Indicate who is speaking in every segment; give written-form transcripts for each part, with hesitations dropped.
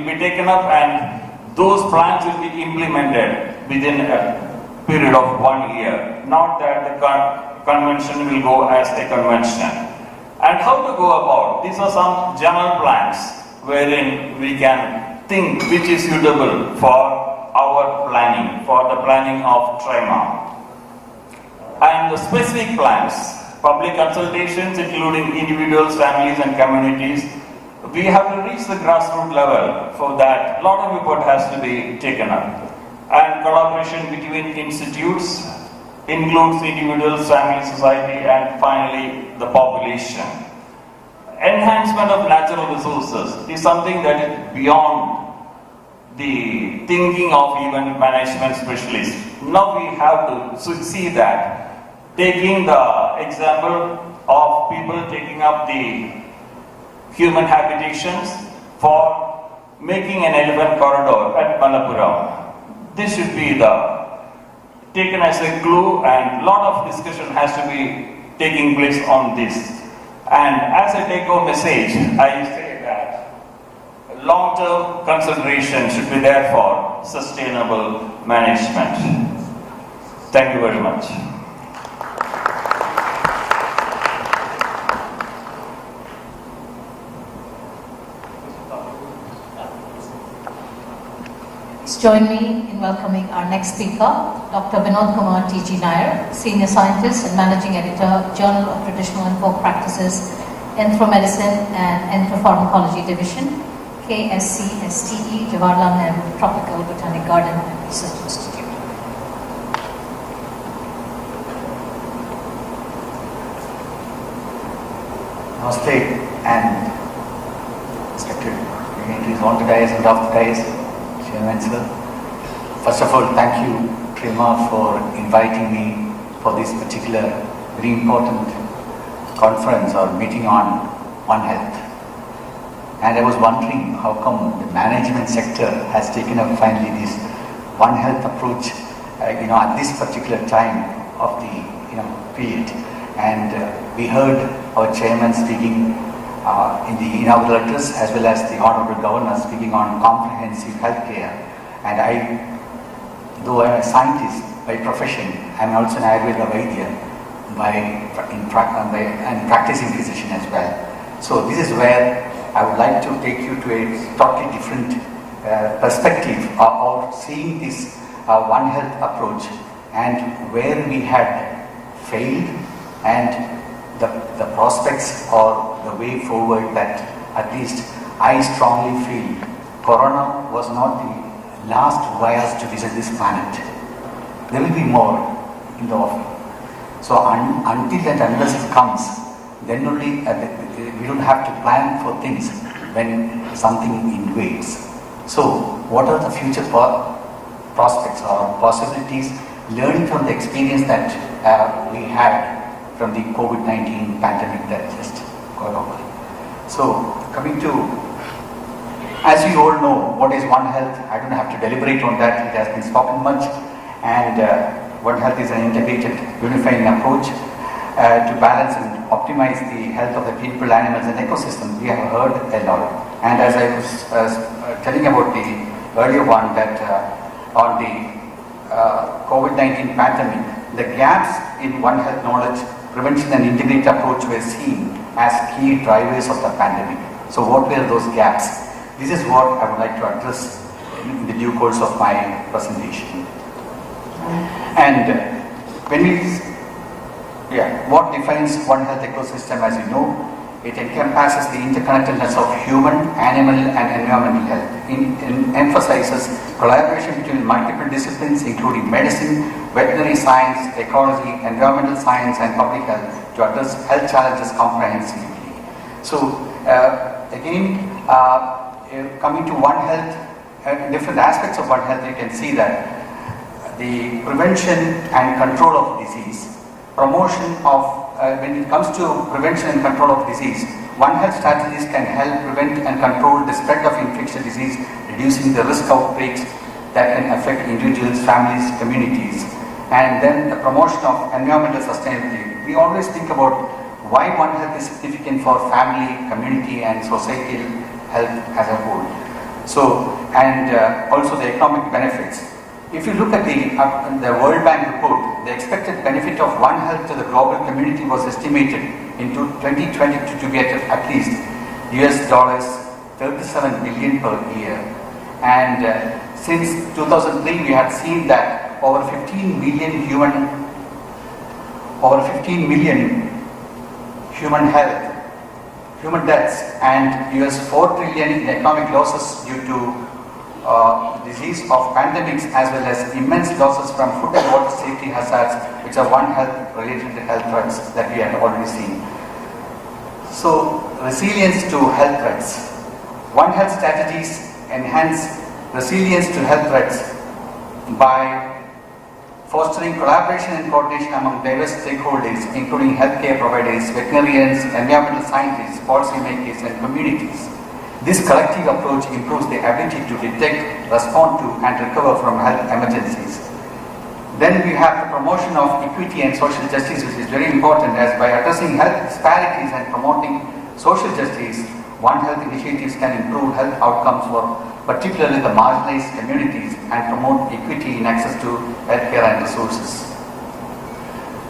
Speaker 1: will be taken up and those plans will be implemented within a period of 1 year. Not that the convention will go as a convention. And how to go about? These are some general plans wherein we can think which is suitable for our planning, for the planning of TRIMA. And the specific plans, public consultations including individuals, families and communities, we have to reach the grassroots level. For that, a lot of effort has to be taken up. And collaboration between institutes includes individuals, family, society and finally the population. Enhancement of natural resources is something that is beyond the thinking of even management specialists. Now we have to see that. Taking the example of people taking up the human habitations for making an elephant corridor at Malappuram. This should be taken as a clue, and a lot of discussion has to be taking place on this. And as a take-home message, I say that long-term consideration should be there for sustainable management. Thank you very much.
Speaker 2: Join me in welcoming our next speaker, Dr. Vinod Kumar T.G. Nair, Senior Scientist and Managing Editor, Journal of Traditional and Folk Practices, Entomedicine and Entomopharmacology Division, KSCSTE, Jawaharlal Nehru Tropical Botanic Garden and Research Institute.
Speaker 3: Namaste and respected dignitaries on the dais and off the dais. First of all, thank you, TRIMA, for inviting me for this particular very important conference or meeting on One Health. And I was wondering how come the management sector has taken up finally this One Health approach, at this particular time of the period. And we heard our chairman speaking in the inaugural address, as well as the Honorable Governor speaking on comprehensive healthcare. And though I am a scientist by profession, I am also an Ayurveda Vaidya and practicing physician as well. So this is where I would like to take you to a totally different perspective of seeing this One Health approach and where we had failed and the prospects or the way forward that at least I strongly feel Corona was not the last virus to visit this planet. There will be more in the offing. So until and unless it comes, then only we don't have to plan for things when something invades. So what are the future prospects or possibilities, learning from the experience that we had from the COVID-19 pandemic that just got over. So coming to, as you all know, what is One Health? I don't have to deliberate on that, it has been spoken much. And One Health is an integrated, unifying approach to balance and optimize the health of the people, animals and ecosystems. We have heard a lot. And as I was telling about the earlier one, that on the COVID-19 pandemic, the gaps in One Health knowledge, prevention and integrated approach were seen as key drivers of the pandemic. So what were those gaps? This is what I would like to address in the due course of my presentation. And what defines One Health ecosystem? As you know, it encompasses the interconnectedness of human, animal and environmental health. It emphasizes collaboration between multiple disciplines including medicine, veterinary science, ecology, environmental science and public health to address health challenges comprehensively. So coming to One Health, different aspects of One Health, you can see that the prevention and control of disease, promotion of, when it comes to prevention and control of disease, One Health strategies can help prevent and control the spread of infectious disease, reducing the risk outbreaks that can affect individuals, families, communities. And then the promotion of environmental sustainability. We always think about why One Health is significant for family, community and societal health as a whole. So, and also the economic benefits. If you look at the World Bank report, the expected benefit of One Health to the global community was estimated in 2022 to be at least $37 billion per year. And since 2003, we had seen that over 15 million human deaths and $4 trillion in economic losses due to disease of pandemics, as well as immense losses from food and water safety hazards, which are One Health related health threats that we have already seen. So, resilience to health threats. One Health strategies enhance resilience to health threats by fostering collaboration and coordination among diverse stakeholders, including healthcare providers, veterinarians, environmental scientists, policymakers, and communities. This collective approach improves the ability to detect, respond to, and recover from health emergencies. Then we have the promotion of equity and social justice, which is very important, as by addressing health disparities and promoting social justice, One Health initiatives can improve health outcomes for particularly the marginalized communities and promote equity in access to healthcare and resources.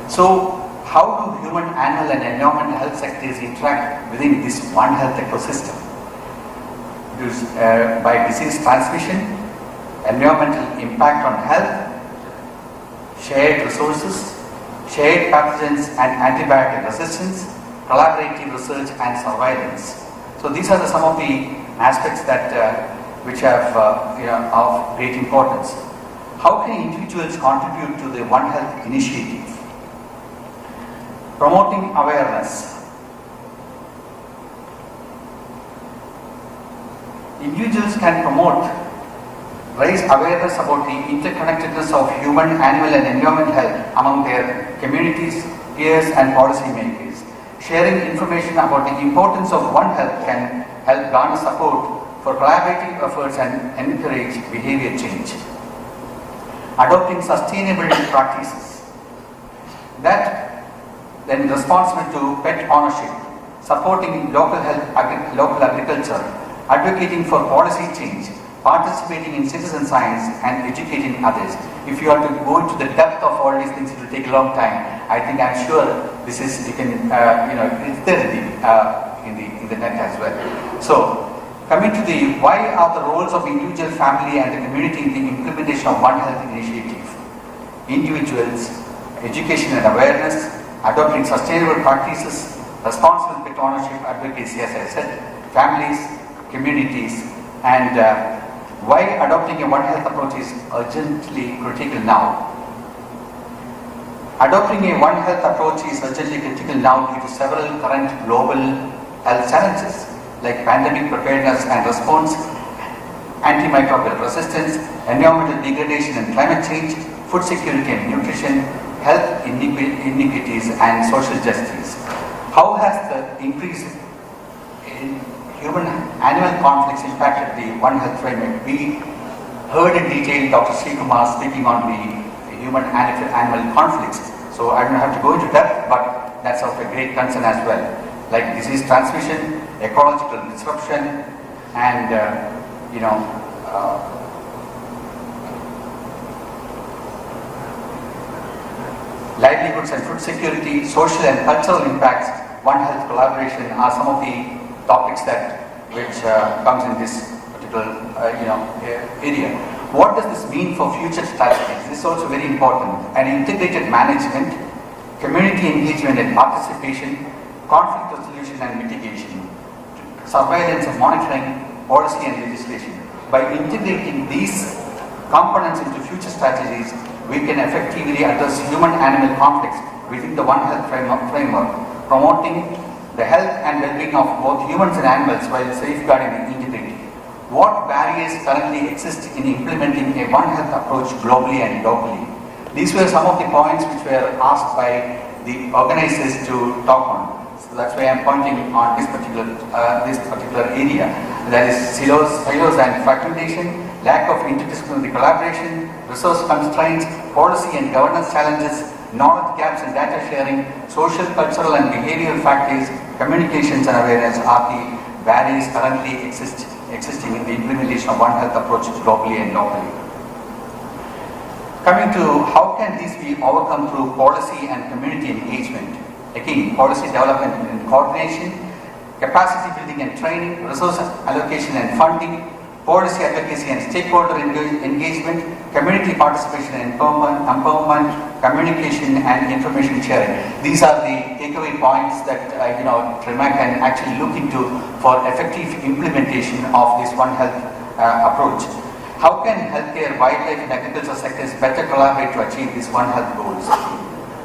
Speaker 3: So, how do human, animal, and environmental health sectors interact within this One Health ecosystem? By disease transmission, environmental impact on health, shared resources, shared pathogens and antibiotic resistance, collaborative research and surveillance. So these are some of the aspects that which have of great importance. How can individuals contribute to the One Health initiative? Promoting awareness. Individuals can raise awareness about the interconnectedness of human, animal, and environmental health among their communities, peers, and policymakers. Sharing information about the importance of One Health can help garner support for collaborative efforts and encourage behavior change. Adopting sustainable practices. That then responsible to pet ownership, supporting local agriculture, advocating for policy change, participating in citizen science, and educating others. If you are to go into the depth of all these things, it will take a long time. I'm sure this is, it's there in the net as well. So, coming to the why are the roles of individual, family, and the community in the implementation of One Health initiative? Individuals, education and awareness, adopting sustainable practices, responsible pet ownership, advocacy, as I said, families, communities, and why adopting a One Health approach is urgently critical now. Adopting a One Health approach is urgently critical now due to several current global health challenges like pandemic preparedness and response, antimicrobial resistance, environmental degradation and climate change, food security and nutrition, health inequities, and social justice. How has the increase in human-animal conflicts impacted the One Health framework? We heard in detail Dr. Srikumar speaking on the human-animal conflicts, so I don't have to go into depth, but that's of a great concern as well, like disease transmission, ecological disruption, and livelihoods and food security, social and cultural impacts. One Health collaboration are some of the topics which comes in this particular area. What does this mean for future strategies? This is also very important. An integrated management, community engagement and participation, conflict resolution and mitigation, surveillance and monitoring, policy and legislation. By integrating these components into future strategies, we can effectively address human-animal conflicts within the One Health framework, promoting the health and well-being of both humans and animals while safeguarding the integrity. What barriers currently exist in implementing a One Health approach globally and locally? These were some of the points which were asked by the organizers to talk on. So that's why I'm pointing on this particular area. That is silos and fragmentation, lack of interdisciplinary collaboration, resource constraints, policy and governance challenges, knowledge gaps and data sharing, social, cultural and behavioral factors, communications and awareness are the barriers currently exist existing in the implementation of One Health approach globally and locally. Coming to how can these be overcome through policy and community engagement. Again, policy development and coordination, capacity building and training, resource allocation and funding, policy advocacy and stakeholder engagement, community participation and empowerment, communication and information sharing. These are the takeaway points that TRIMA can actually look into for effective implementation of this One Health approach. How can healthcare, wildlife and agriculture sectors better collaborate to achieve these One Health goals?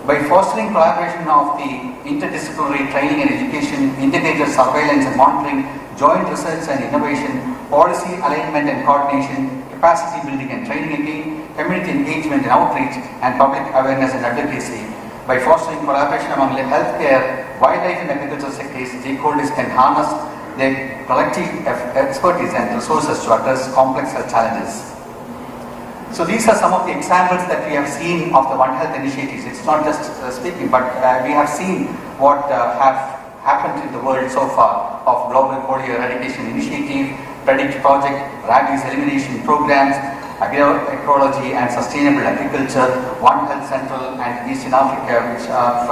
Speaker 3: By fostering collaboration of the interdisciplinary training and education, integrated surveillance and monitoring, joint research and innovation, policy alignment and coordination, capacity building and training again, community engagement and outreach, and public awareness and advocacy. By fostering collaboration among healthcare, wildlife and agriculture sectors, stakeholders can harness their collective expertise and resources to address complex health challenges. So these are some of the examples that we have seen of the One Health initiatives. It's not just speaking, but we have seen what have happened in the world so far of Global Polio Eradication Initiative, PREDICT project, rabies elimination programs, agroecology and sustainable agriculture, One Health Central and Eastern Africa, which have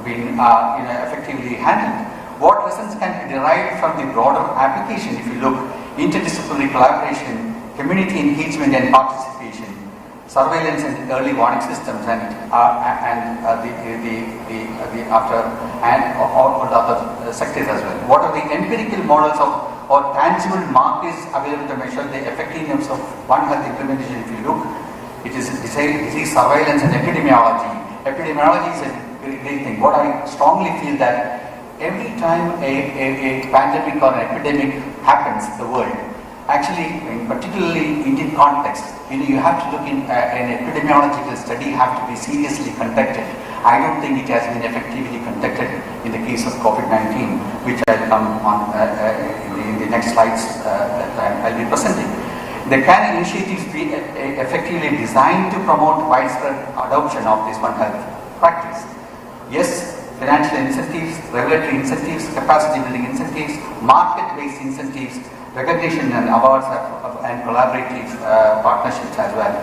Speaker 3: been effectively handled. What lessons can be derived from the broader application if you look interdisciplinary collaboration, community engagement and participation, surveillance and early warning systems, and all the other sectors as well. What are the empirical models or tangible markers available to measure the effectiveness of One Health implementation? If you look, it is disease surveillance and epidemiology. Epidemiology is a very great thing. What I strongly feel that every time a pandemic or an epidemic happens in the world, actually, in particularly Indian context, you have to look in an epidemiological study have to be seriously conducted. I don't think it has been effectively conducted in the case of COVID-19, which I'll come on in the next slides I'll be presenting. The can initiatives be effectively designed to promote widespread adoption of this One Health practice? Yes. Financial incentives, regulatory incentives, capacity building incentives, market-based incentives, recognition and awards and collaborative partnerships as well.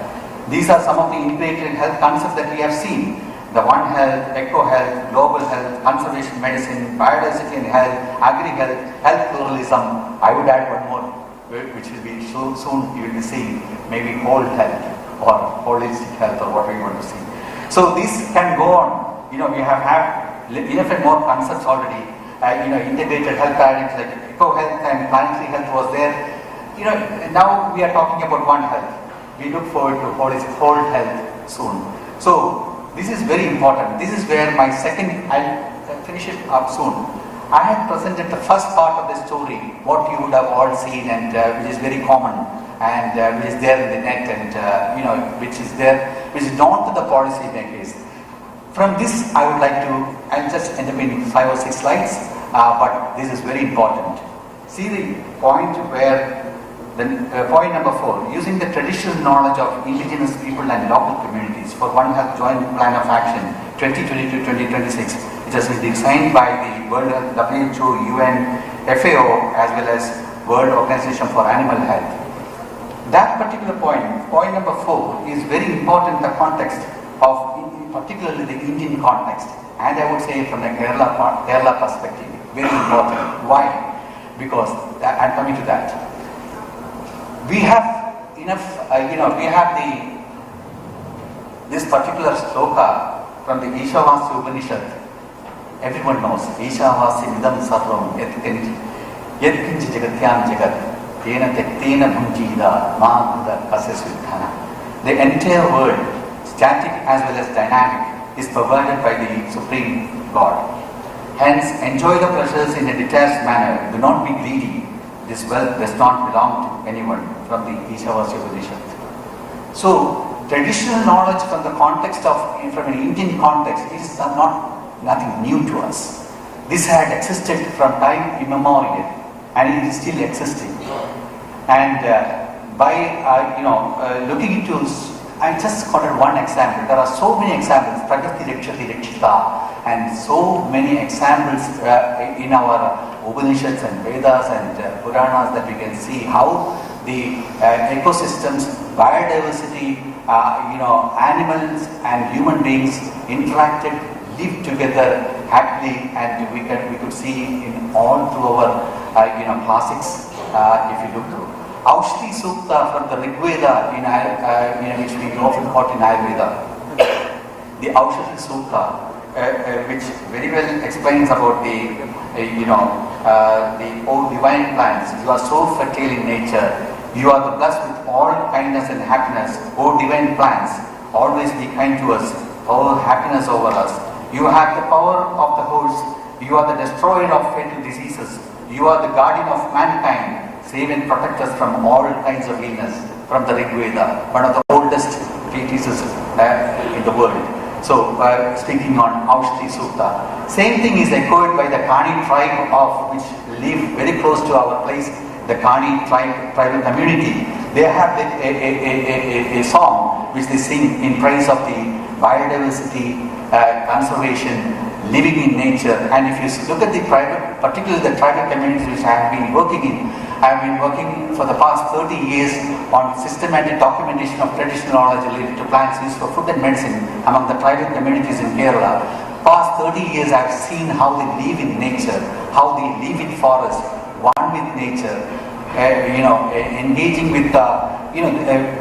Speaker 3: These are some of the integrated health concepts that we have seen. The One Health, Eco Health, Global Health, Conservation Medicine, Biodiversity and Health, Agri-Health, Health Pluralism. I would add one more, which will be soon you will be seeing, maybe whole health or holistic health or whatever you want to see. So this can go on. We have had enough and more concepts already. Integrated health paradigms like eco-health and planetary health was there. Now we are talking about One Health. We look forward to whole health soon. So this is very important. This is where my second, I'll finish it up soon. I had presented the first part of the story, what you would have all seen and which is very common and which is there in the net and which is known to the policy makers. From this, I would like to, I'll just end up in 5 or 6 slides, but this is very important. See the point where, point number 4, using the traditional knowledge of indigenous people and local communities for One Health Joint Plan of Action 2022-2026, which has been designed by the World Health, WHO, UN, FAO, as well as World Organization for Animal Health. That particular point number 4, is very important in the context of particularly the Indian context, and I would say from the Kerala perspective, very important. Why? Because, I'm coming to that. We have enough, we have this particular sloka from the Ishavasya Upanishad. Everyone knows, Ishavasya Midam Sarvam Yatkinchi Jagatyam Jagat Tena Tektena Bhunjida Makuda Kasasvidhana. The entire world, static as well as dynamic, is pervaded by the Supreme God. Hence, enjoy the pleasures in a detached manner. Do not be greedy. This wealth does not belong to anyone, from the Ishavasya Upanishad. So, traditional knowledge from the context from an Indian context is nothing new to us. This had existed from time immemorial, and it is still existing. And by looking into, I just quoted one example. There are so many examples, Prakriti Rakshati Rakshita, and so many examples in our Upanishads and Vedas and Puranas that we can see how the ecosystems, biodiversity, animals and human beings interacted, lived together happily, and we could see in all through our classics. If you look through Aushti Sukta from the Rig Veda, which we often quote in Ayurveda, the Aushti Sukta, which very well explains about the old divine plants. You are so fertile in nature. You are the blessed with all kindness and happiness. O divine plants, always be kind to us. All happiness over us. You have the power of the horse. You are the destroyer of fatal diseases. You are the guardian of mankind. Save and protect us from all kinds of illness. From the Rig Veda, one of the oldest treatises in the world. So, speaking on Aushti Sukta. Same thing is echoed by the Kani tribe of which live very close to our place, the Kani tribal community. They have a song which they sing in praise of the biodiversity, conservation, living in nature. And if you look at the particularly the tribal communities which I have been working in, I have been working for the past 30 years on systematic documentation of traditional knowledge related to plants used for food and medicine among the tribal communities in Kerala. Past 30 years I have seen how they live in nature, how they live in forest, one with nature, engaging with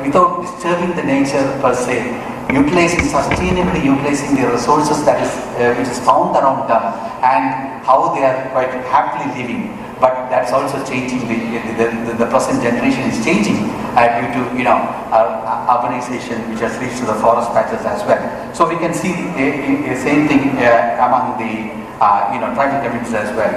Speaker 3: without disturbing the nature per se, sustainably utilizing the resources that is which is found around them, and how they are quite happily living. But that's also changing. The present generation is changing due to urbanization, which has reached to the forest patches as well. So we can see the same thing among the tribal communities as well.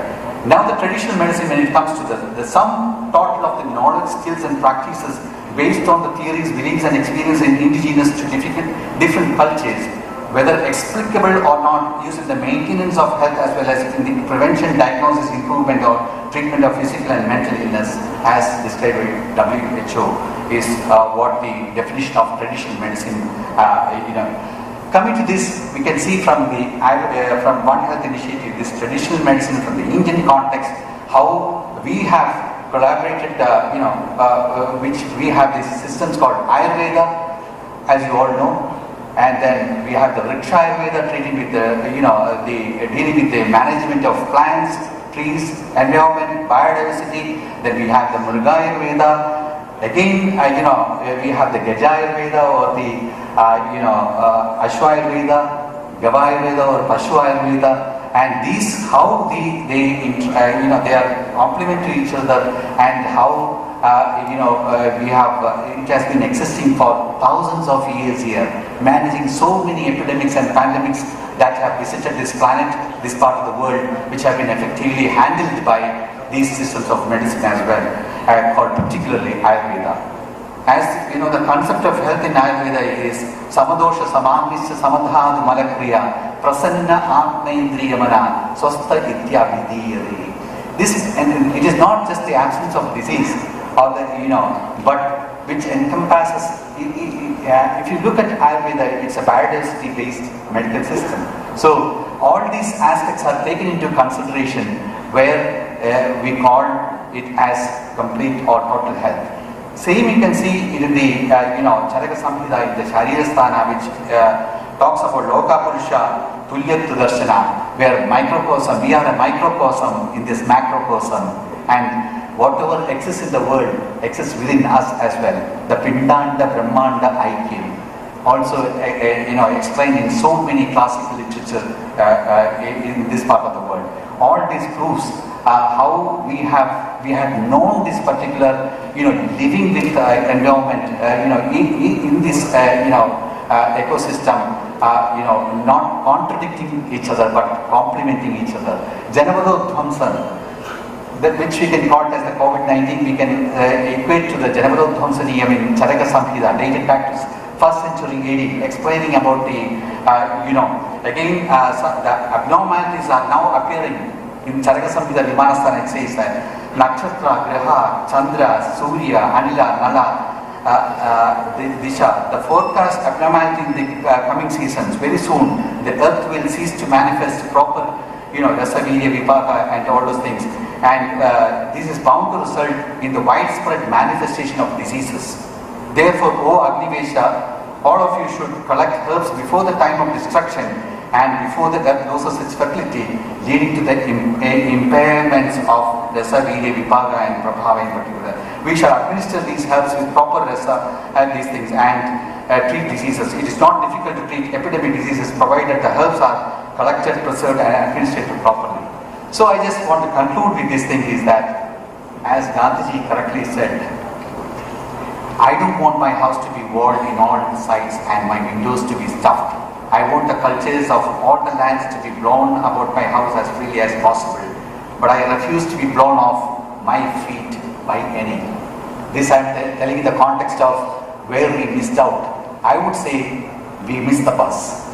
Speaker 3: Now the traditional medicine, when it comes to the sum total of the knowledge, skills and practices based on the theories, beliefs and experience indigenous to different cultures, whether explicable or not, used in the maintenance of health as well as in the prevention, diagnosis, improvement or treatment of physical and mental illness, as described by WHO, is what the definition of traditional medicine. Coming to this, we can see from One Health Initiative, this traditional medicine from the Indian context, how we have collaborated, which we have these systems called Ayurveda, as you all know. And then we have the Riksha Ayurveda dealing with the management of plants, trees, environment, biodiversity. Then we have the Murga Ayurveda. Again, we have the Gaja Ayurveda or the Ashwa Ayurveda, Gava Ayurveda or Pashu Ayurveda. And these, how they are complementary to each other, and how we have it has been existing for thousands of years here, managing so many epidemics and pandemics that have visited this planet, this part of the world, which have been effectively handled by these systems of medicine as well, called particularly Ayurveda. As you know, the concept of health in Ayurveda is samadosha samamisya samadhadu malakriya prasanna atmaindriyamana swastha itya vidiyari. This is, and it is not just the absence of disease, or but which encompasses, if you look at Ayurveda, it's a biodiversity based medical system. So all these aspects are taken into consideration where we call it as complete or total health. Same you can see in the Charaka Samhita, in the Sharirasthana, which talks about Loka Purusha Tulyattu Darshana, where microcosm, we are a microcosm in this macrocosm, and whatever exists in the world exists within us as well. The Pindanda Brahmanda Aikyam, also explained in so many classical literature in this part of the world. All this proves how we have known this particular living with environment in this ecosystem, not contradicting each other but complementing each other. Janavado Dhamsan, which we can call as the COVID-19, we can equate to the Janavado Dhamsaniyam in Charaka Samhita, dated back to 1st century AD, explaining about the again the abnormalities are now appearing. In Charaka Samhita Vimanasthana it says that Nakshatra, Graha, Chandra, Surya, Anila, Nala, Disha, the forecast abnormality in the coming seasons. Very soon the earth will cease to manifest proper Rasa Virya Vipaka and all those things. And this is bound to result in the widespread manifestation of diseases. Therefore, O Agnivesha, all of you should collect herbs before the time of destruction and before the earth loses its fertility, leading to the impairments of Rasa, Virya, Vipaka and Prabhava in particular. We shall administer these herbs with proper Rasa and these things and treat diseases. It is not difficult to treat epidemic diseases provided the herbs are collected, preserved and administered properly. So I just want to conclude with this thing is that, as Gandhiji correctly said, I don't want my house to be walled in all sides and my windows to be stuffed. I want the cultures of all the lands to be blown about my house as freely as possible. But I refuse to be blown off my feet by any. This I am telling in the context of where we missed out. I would say we missed the bus.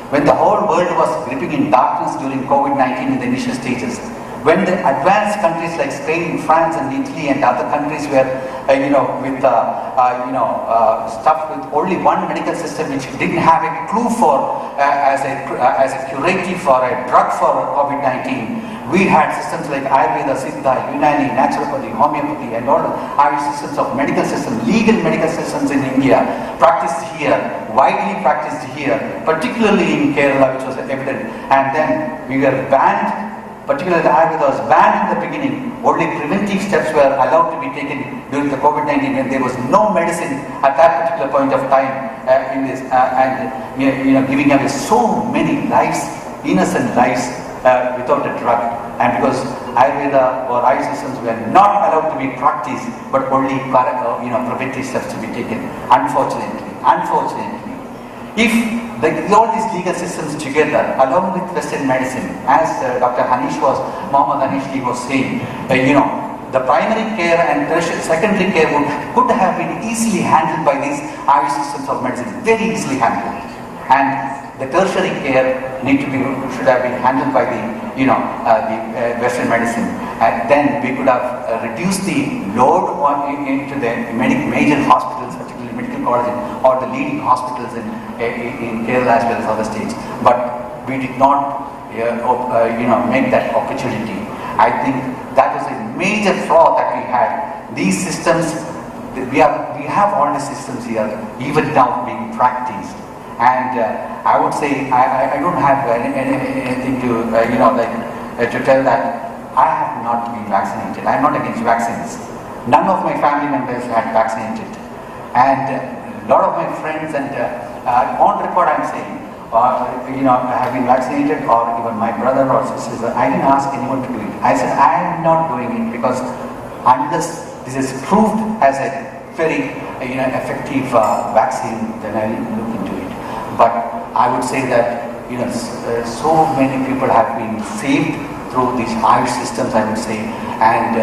Speaker 3: When the whole world was gripping in darkness during COVID-19 in the initial stages, when the advanced countries like Spain, France and Italy and other countries were stuffed with only one medical system which didn't have a clue for as a curative for a drug for COVID-19, we had systems like Ayurveda, Siddha, Unani, Naturopathy, Homeopathy and all our systems of medical systems, legal medical systems in India, practiced here, widely practiced here, particularly in Kerala, which was evident. And then we were banned, particularly the Ayurveda was banned in the beginning. Only preventive steps were allowed to be taken during the COVID-19 when there was no medicine at that particular point of time in this, giving away so many lives, innocent lives without a drug. And because Ayurveda or Ayurveda systems were not allowed to be practiced, but only preventive steps to be taken. Unfortunately, if all these legal systems together, along with Western medicine, as Dr. Mohammed Hanish was saying, the primary care and secondary care could have been easily handled by these Ayurveda systems of medicine, very easily handled. And the tertiary care should have been handled by the Western medicine, and then we could have reduced the load into the major hospitals, particularly medical colleges or the leading hospitals in Kerala as well as other states. But we did not, make that opportunity. I think that was a major flaw that we had. These systems, we have all the systems here, even now being practiced. And I would say I don't have anything to to tell that I have not been vaccinated. I am not against vaccines. None of my family members had vaccinated, and a lot of my friends and on record I am saying, have been vaccinated, or even my brother or sister. I didn't ask anyone to do it. I said I am not doing it because unless this is proved as a very effective vaccine, then I will look into it. But I would say that so many people have been saved through these Ayush systems, I would say, and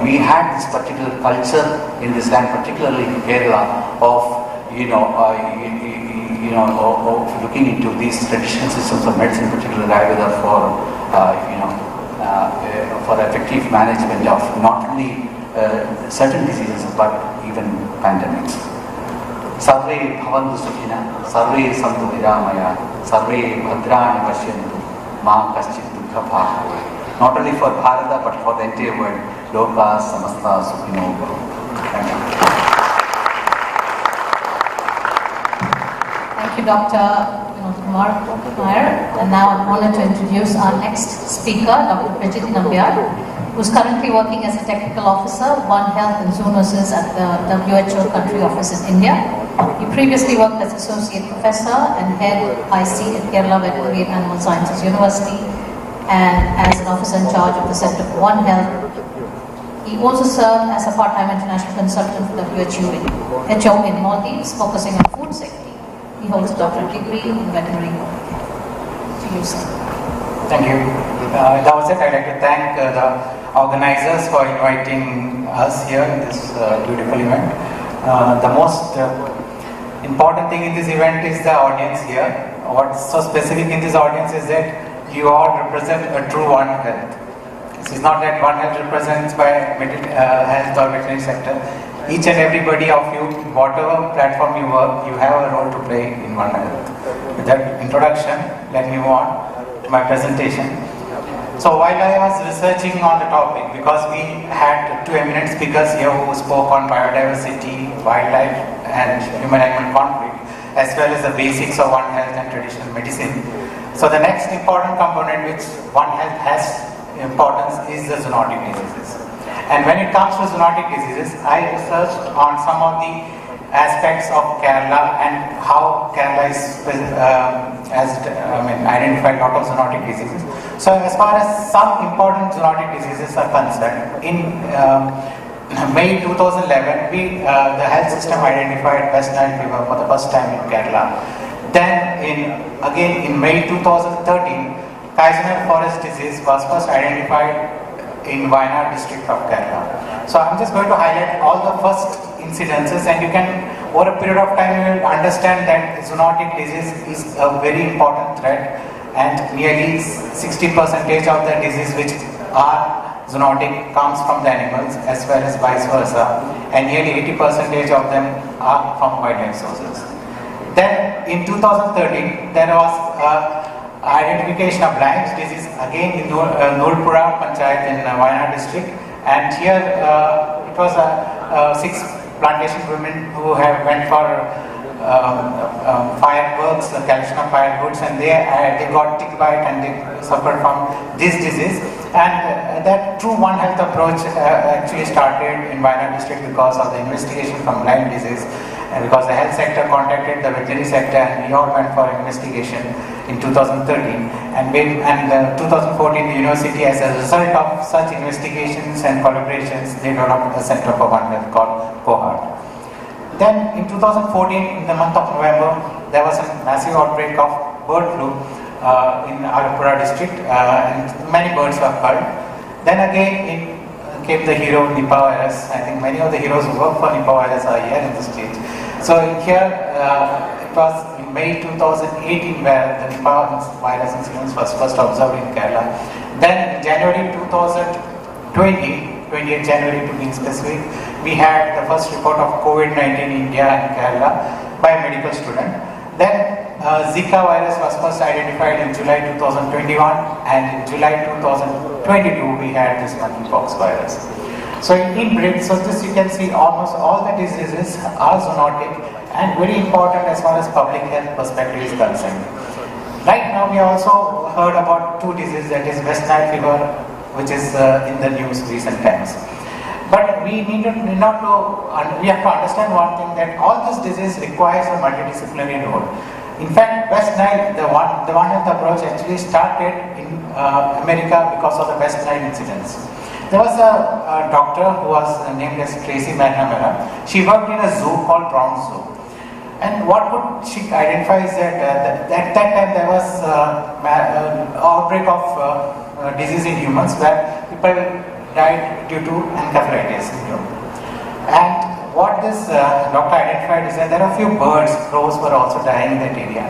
Speaker 3: we had this particular culture in this land, particularly in Kerala, of of looking into these traditional systems of medicine, particularly Ayurveda, for effective management of not only certain diseases but even pandemics. Sarve bhavantu sukhina, sarve santu niramaya, sarve bhadrani pashyantu, ma kaschit dukkha bhava. Not only for Bharata but for the entire world. Loka samasta sukhino bhavantu. Thank you.
Speaker 2: Thank you, Dr. Vinod Kumar Nair. And now I'm honored to introduce our next speaker, Dr. Bridget Nambiar, who's currently working as a technical officer, One Health and Zoonoses at the WHO country office in India. He previously worked as associate professor and head IC at Kerala Veterinary and Animal Sciences University, and as an officer in charge of the Center for One Health. He also served as a part-time international consultant for WHO in Maldives, focusing on food safety. He holds a doctorate degree in veterinary care. To you, sir.
Speaker 4: Thank you. At the outset, I'd like to thank the organizers for inviting us here in this beautiful event. The most important thing in this event is the audience here. What's so specific in this audience is that you all represent a true One Health. It's not that One Health represents by health or veterinary sector. Each and everybody of you, whatever platform you work, you have a role to play in One Health. With that introduction, let me move on to my presentation. So while I was researching on the topic, because we had two eminent speakers here who spoke on biodiversity, wildlife and human-animal conflict, as well as the basics of One Health and traditional medicine. So the next important component which One Health has importance is the zoonotic diseases. And when it comes to zoonotic diseases, I researched on some of the aspects of Kerala and how Kerala has identified a lot of zoonotic diseases. So as far as some important zoonotic diseases are concerned, in May 2011, the health system identified West Nile fever for the first time in Kerala. Then in May 2013, Kaizenal forest disease was first identified in Wayanad district of Kerala. So I'm just going to highlight all the first incidences, and you can, over a period of time, you will understand that zoonotic disease is a very important threat, and nearly 60% of the disease which are zoonotic comes from the animals as well as vice versa, and nearly 80% of them are from wildlife sources. Then in 2013, there was identification of Lyme's disease again in Nulpura Panchayat in Wayanad district, and here it was 6 plantation women who went for fireworks, collection of firewoods, and they got tick bite and they suffered from this disease. And that true One Health approach actually started in Wayanad district because of the investigation from Lyme disease, and because the health sector contacted the veterinary sector, and we all went for investigation in 2013. And 2014, the university, as a result of such investigations and collaborations, they developed a center for One Health called Cohort. Then in 2014, in the month of November, there was a massive outbreak of bird flu in Alapura district, and many birds were killed. Then again came the hero Nipah virus. I think many of the heroes who work for Nipah virus are here in the stage. So here it was in May 2018 where the Nipah virus incidence was first observed in Kerala. Then in January 2020, 28th January to be specific, we had the first report of COVID-19 in India and Kerala by a medical student. Then Zika virus was first identified in July 2021, and in July 2022 we had this monkeypox virus. So in brief, so this you can see almost all the diseases are zoonotic and very important as far as public health perspective is concerned. Right now we also heard about 2 diseases, that is West Nile fever, which is in the news recent times. But we have to understand one thing, that all this disease requires a multidisciplinary role. In fact, West Nile, the One Health approach actually started in America because of the West Nile incidents. There was a doctor who was named as Tracy McNamara. She worked in a zoo called Brown Zoo. And what could she identify is that at that time there was an outbreak of disease in humans where people died due to encephalitis syndrome. And what this doctor identified is that there are a few birds, crows were also dying in that area.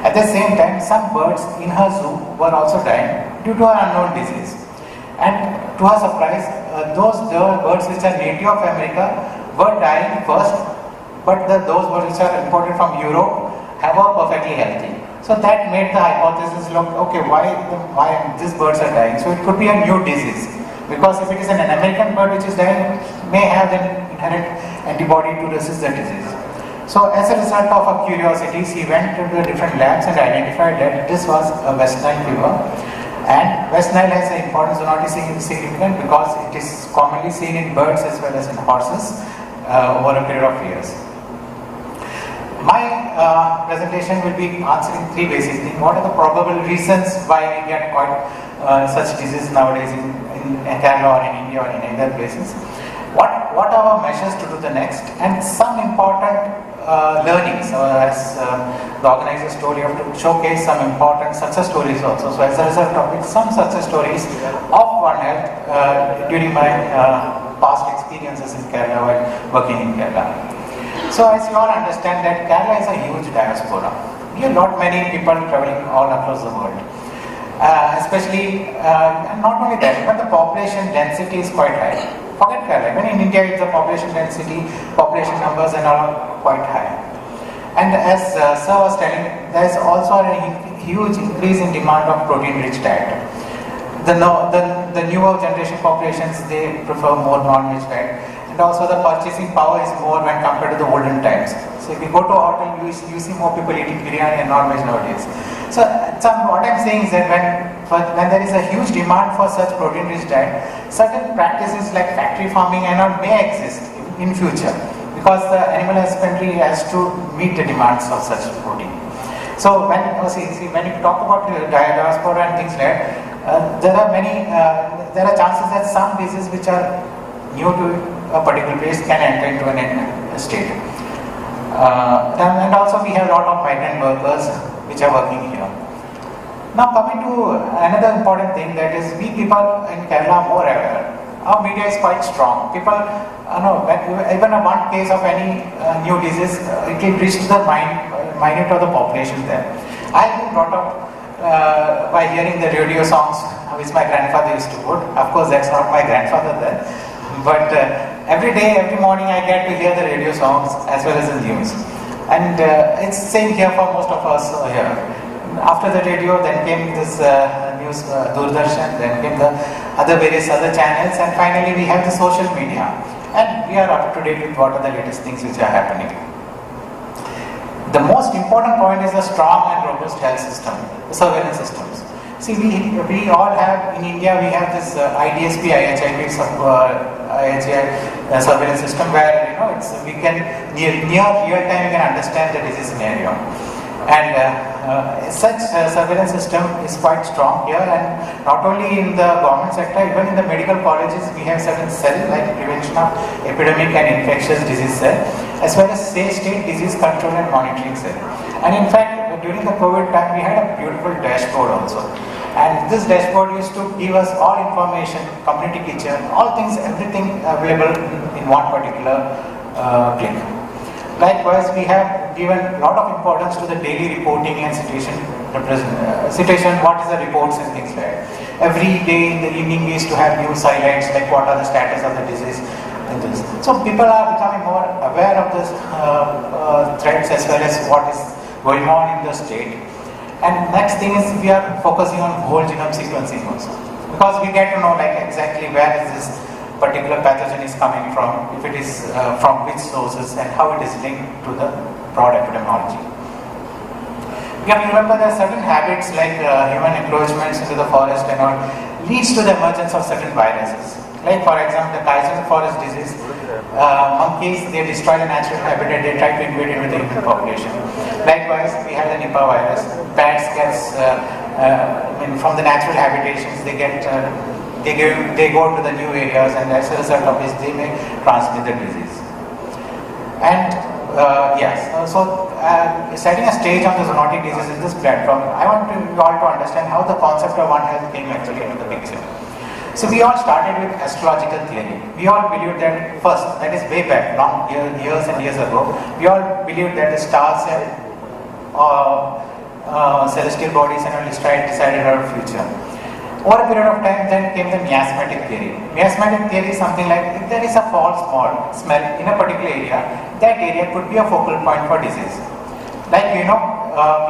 Speaker 4: At the same time, some birds in her zoo were also dying due to an unknown disease. And to her surprise, those birds which are native of America were dying first, but those birds which are imported from Europe were perfectly healthy. So that made the hypothesis look, okay, why these birds are dying? So it could be a new disease, because if it is an American bird which is dying, may have an inherent antibody to resist the disease. So as a result of our curiosities, he went to the different labs and identified that this was a West Nile fever. And West Nile has an important zoonotic significance because it is commonly seen in birds as well as in horses over a period of years. My presentation will be answering 3 basic things. What are the probable reasons why we get such disease nowadays in Kerala or in India or in other places? What are our measures to do the next? And some important learnings, as the organizers told, you have to showcase some important success stories also. So as a result of it, some success stories of One Health during my past experiences in Kerala while working in Kerala. So as you all understand that Kerala is a huge diaspora. We have not many people traveling all across the world. Especially, and not only that, but the population density is quite high. Forget Kerala, even in India, the population density, population numbers and all are quite high. And as Sir was telling, there is also a huge increase in demand of protein-rich diet. the newer generation populations, they prefer more non-veg diet, and also the purchasing power is more when compared to the olden times. So if you go to a hotel, you see more people eating biryani and non-veg nowadays. So what I'm saying is that when there is a huge demand for such protein-rich diet, certain practices like factory farming and all may exist in future, because the animal husbandry has to meet the demands of such protein. So when you talk about diaspora and things like there are chances that some diseases which are new to a particular place can enter into a state. And also we have a lot of migrant workers which are working here. Now coming to another important thing, that is we people in Kerala are more aware. Our media is quite strong. People even one case of any new disease, it will reach to the minute of the population there. I've been brought up by hearing the radio songs which my grandfather used to put. Of course, that's not my grandfather then, but every day, every morning, I get to hear the radio songs as well as the news, and it's same here for most of us here. After the radio, then came this news, Doordarshan, then came the various other channels, and finally we have the social media, and we are up to date with what are the latest things which are happening. The most important point is the strong and robust health system, the surveillance systems. See, we all have, in India, we have this IDSP, IHIP surveillance system where, we can, near real time, we can understand the disease scenario. And such surveillance system is quite strong here, and not only in the government sector, even in the medical colleges, we have certain cells like prevention of epidemic and infectious disease cell, as well as state disease control and monitoring cell. And in fact, during the COVID time, we had a beautiful dashboard also. And this dashboard used to give us all information, community kitchen, all things, everything available in one particular click. Likewise, we have given a lot of importance to the daily reporting and situation, what is the reports and things like that. Every day in the evening, we used to have news highlights like what are the status of the disease. And this. So people are becoming more aware of this threats as well as what is going on in the state. And next thing is we are focusing on whole genome sequencing also, because we get to know like exactly where is this particular pathogen is coming from, if it is from which sources, and how it is linked to the broad epidemiology. We have to remember there are certain habits like human encroachments into the forest and all leads to the emergence of certain viruses. Like for example, the Kaizen forest disease, monkeys, they destroy the natural habitat, they try to invade into the human population. Likewise, we have the Nipah virus. Bats gets, from the natural habitations, they go to the new areas, and as a result of this, they may transmit the disease. And setting a stage on the zoonotic disease in this platform, I want you all to understand how the concept of One Health came actually into the picture. So we all started with astrological theory. We all believed that first, that is way back, long years and years ago, we all believed that the stars and celestial bodies and all decided our future. Over a period of time, then came the miasmatic theory. Miasmatic theory is something like, if there is a false smell in a particular area, that area could be a focal point for disease. Like, we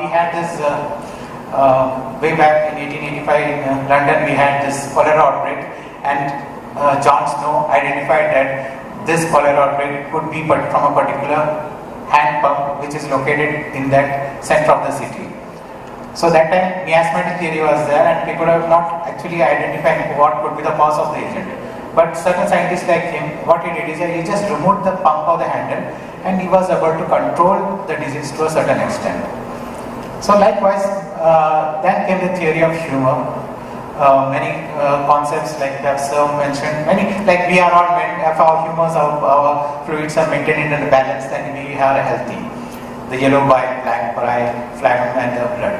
Speaker 4: had this way back in 1885 in London, we had this cholera outbreak, and John Snow identified that this cholera outbreak could be from a particular hand pump which is located in that center of the city. So that time miasmatic theory was there, and people have not actually identified what could be the cause of the agent. But certain scientists like him, what he did is he just removed the pump of the handle, and he was able to control the disease to a certain extent. So likewise, then came the theory of humor. Many concepts like that Sir mentioned, many like we are all meant, if our humors, our fluids are maintained in the balance, then we are healthy. The yellow bile, black bile, phlegm and the blood.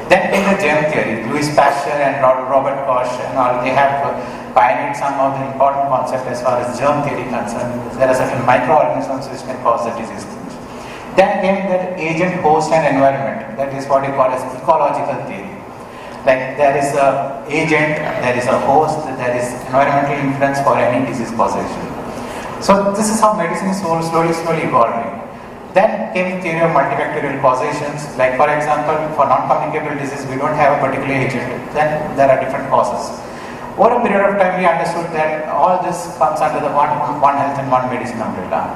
Speaker 4: Then came the germ theory. Louis Pasteur and Robert Koch and all, they have pioneered some of the important concepts as far as germ theory concerned. There are certain microorganisms which can cause the disease. Then came that agent, host and environment. That is what we call as ecological theory. Like there is a agent, there is a host, there is environmental influence for any disease causation. So this is how medicine is slowly evolving. Then came the theory of multifactorial causations. Like for example, for non-communicable disease, we don't have a particular agent. Then there are different causes. Over a period of time, we understood that all this comes under the one health and one medicine umbrella.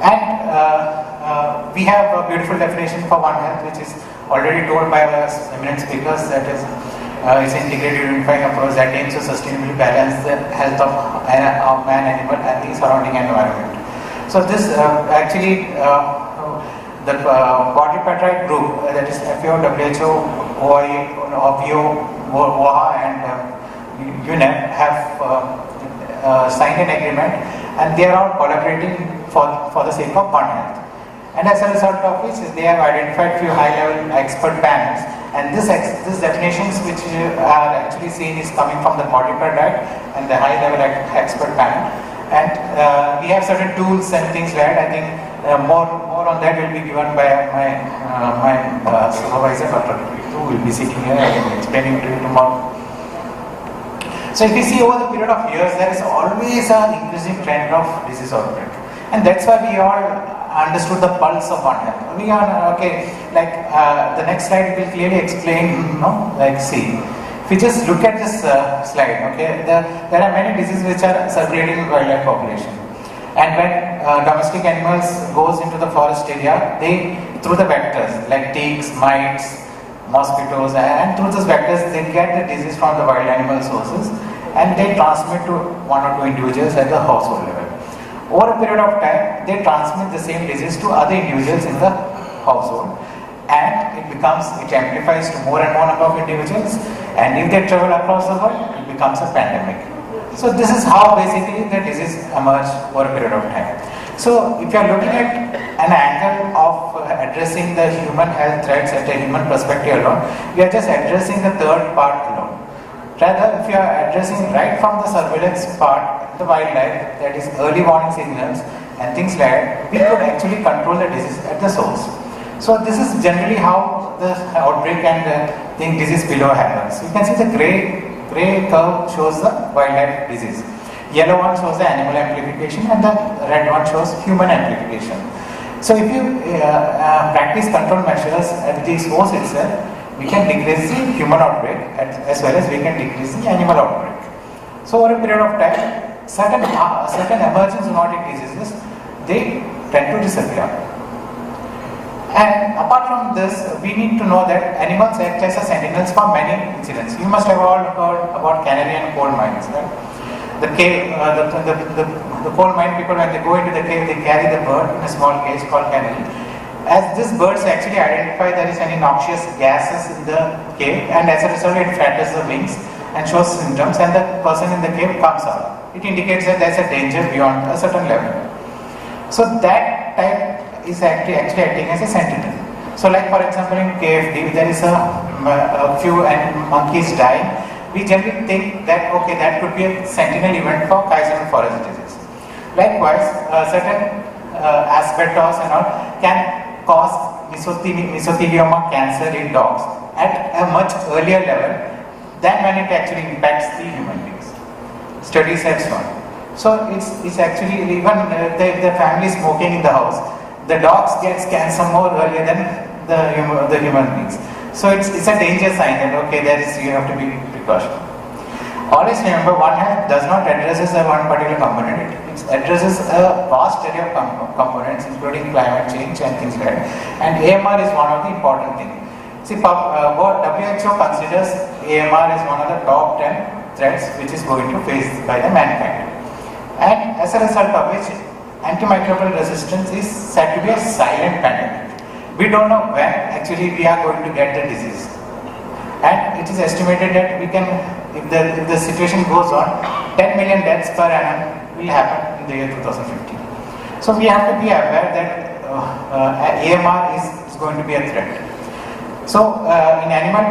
Speaker 4: And we have a beautiful definition for One Health, which is already told by our eminent speakers, that is it's an integrated unifying approach that aims to sustainably balance the health of man, animal and the surrounding environment. So this actually the quadripartite group, that is FAO, WHO, OIE, OVO, WOHA and UNEP have signed an agreement, and they are all collaborating for the sake of One Health. And as a result of which, they have identified few high-level expert panels, and these definitions which are actually seen is coming from the quadripartite and the high-level expert panel. And we have certain tools and things like that. I think more on that will be given by my supervisor, Dr. who will be sitting here. I will explain to you tomorrow. So if you see over the period of years, there is always an increasing trend of disease outbreak, and that's why we all understood the pulse of One Health. We are okay. Like the next slide will clearly explain. Like see. If you just look at this slide, okay, there are many diseases which are circulating in wildlife population. And when domestic animals goes into the forest area, they, through the vectors like ticks, mites, mosquitoes, and through those vectors, they get the disease from the wild animal sources, and they transmit to one or two individuals at the household level. Over a period of time, they transmit the same disease to other individuals in the household, and it amplifies to more and more number of individuals, and if they travel across the world, it becomes a pandemic. So this is how basically the disease emerges over a period of time. So if you are looking at an angle of addressing the human health threats at a human perspective alone, we are just addressing the third part alone. Rather, if you are addressing right from the surveillance part, the wildlife, that is early warning signals and things like that, we could actually control the disease at the source. So this is generally how the outbreak and the disease below happens. You can see the gray curve shows the wildlife disease. Yellow one shows the animal amplification, and the red one shows human amplification. So if you practice control measures at the source itself, we can decrease the human outbreak as well as we can decrease the animal outbreak. So over a period of time, certain emerging zoonotic diseases, they tend to disappear. And apart from this, we need to know that animals act as sentinels for many incidents. You must have all heard about cannery and coal mines, right? The cave, the coal mine people, when they go into the cave, they carry the bird in a small cage called cannery. As these birds actually identify there is any noxious gases in the cave, and as a result it flatters the wings and shows symptoms, and the person in the cave comes out. It indicates that there is a danger beyond a certain level. So that type is actually acting as a sentinel. So like for example in KFD, there is a few monkeys dying. We generally think that okay, that could be a sentinel event for Kaizen forest disease. Likewise, certain asbestos and all can cause mesothelioma cancer in dogs at a much earlier level than when it actually impacts the human beings. Studies have shown. So it's actually even the family smoking in the house, the dogs gets cancer more earlier than the human beings. So it's a danger sign that okay, you have to be precaution. Always remember, One Health does not address one particular component. It addresses a vast array of components, including climate change and things like that. And AMR is one of the important things. See, WHO considers AMR as one of the top 10 threats which is going to face by the mankind. And as a result of which, antimicrobial resistance is said to be a silent pandemic. We don't know when actually we are going to get the disease. And it is estimated that we can, if the situation goes on, 10 million deaths per annum will happen in the year 2050. So we have to be aware that AMR is going to be a threat. So in animal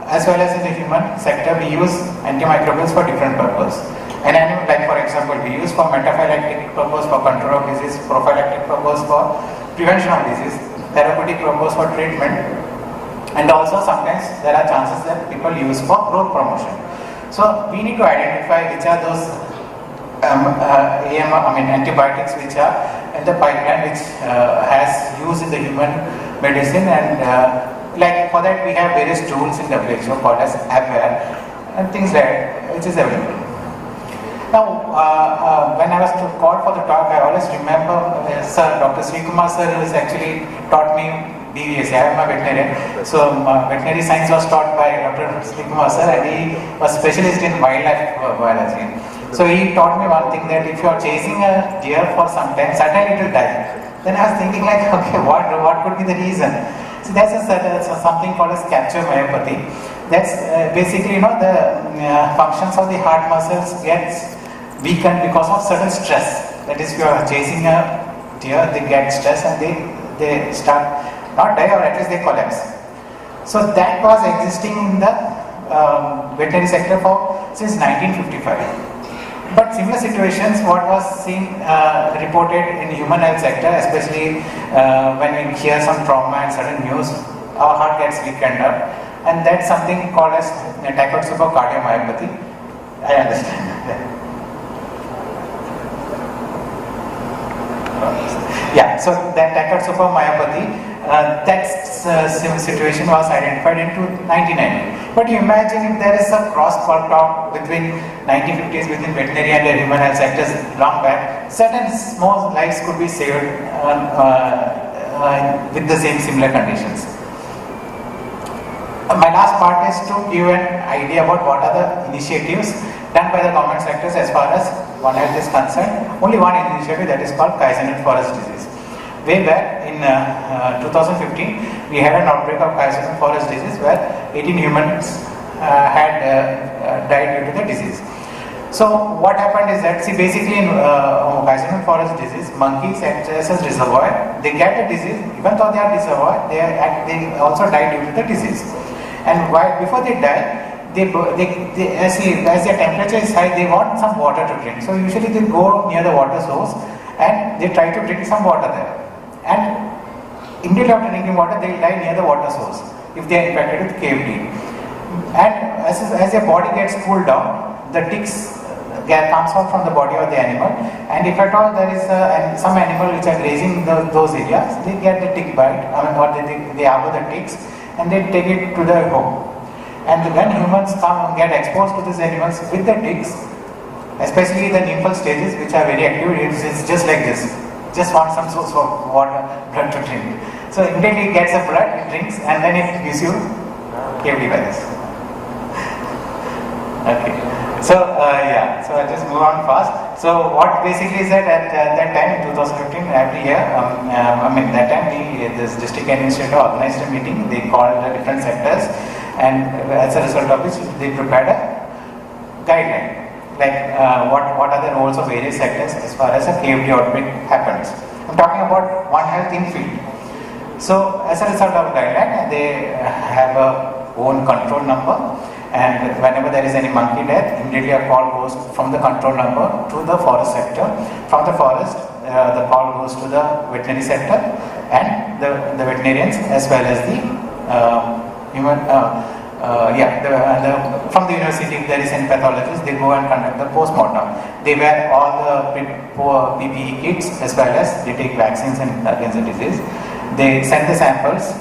Speaker 4: as well as in the human sector, we use antimicrobials for different purposes. An animal, like for example, we use for metaphylactic purpose for control of disease, prophylactic purpose for prevention of disease, therapeutic purpose for treatment, and also sometimes there are chances that people use for growth promotion. So we need to identify which are those antibiotics which are in the pipeline which has use in the human medicine, and like for that we have various tools in WHO called as APAIR and things like that. which is available. Now, when I was called for the talk, I always remember Sir, Dr. Srikumar sir, who has actually taught me BVSC. I am a veterinarian, so veterinary science was taught by Dr. Srikumar sir, and he was specialist in wildlife biology. So he taught me one thing, that if you are chasing a deer for some time, certainly it will die. Then I was thinking like, okay, what could be the reason? So that's something called as capture myopathy. That's basically, the functions of the heart muscles gets weakened because of certain stress. That is, if you are chasing a deer, they get stressed and they start not die, or at least they collapse. So that was existing in the veterinary sector since 1955. But similar situations, what was seen reported in human health sector, especially when we hear some trauma and sudden news, our heart gets weakened up, and that's something called as tachycardia cardiomyopathy. I understand. Yeah, so that tachycardia that situation was identified in 1990. But you imagine if there is a cross-talk between 1950s within veterinary and the human health sectors long back, certain small lives could be saved with the similar conditions. My last part is to give an idea about what are the initiatives done by the government sectors as far as One Health is concerned. Only one initiative, that is called Kaizen forest disease. Way back in 2015, we had an outbreak of Kaizen forest disease where 18 humans had died due to the disease. So what happened is that, basically in Kaizen forest disease, monkeys act as a reservoir. They get the disease, even though they are reservoir, they also die due to the disease. And before they die, as their temperature is high, they want some water to drink. So usually they go near the water source and they try to drink some water there. And immediately after drinking water, they will die near the water source if they are infected with KFD. And as their body gets cooled down, the ticks comes out from the body of the animal. And if at all there is some animal which are grazing those areas, they get the tick bite, or they harbor the ticks, and they take it to their home. And when humans come and get exposed to these animals with the ticks, especially the nymphal stages, which are very active, it's just like this. Just want some source of water, blood to drink. So immediately it gets the blood, it drinks, and then it gives you KFD virus. Okay. So so I'll just move on fast. So what basically is that at that time in 2015, every year, that time this district administrator organized a meeting. They called the different sectors, and as a result of which they prepared a guideline. Like what are the roles of various sectors as far as a KFD outbreak happens. I'm talking about One Health in field. So as a result of guideline, they have a own control number, and whenever there is any monkey death, immediately a call goes from the control number to the forest sector. From the forest, the call goes to the veterinary sector and the veterinarians, as well as the human. From the university, if there is any pathologist, they go and conduct the post-mortem. They wear all the PPE kits, as well as they take vaccines against the disease. They send the samples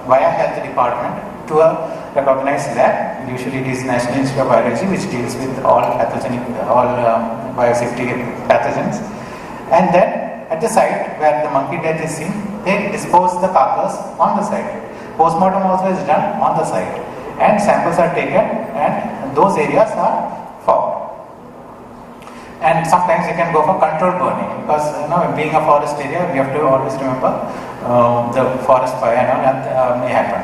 Speaker 4: via health department to a recognized lab. Usually it is National Institute of Biology, which deals with all biosafety pathogens. And then at the site where the monkey death is seen, they dispose the carcass on the site. Post-mortem also is done on the site, and samples are taken, and those areas are found. And sometimes you can go for controlled burning, because being a forest area, we have to always remember the forest fire may happen.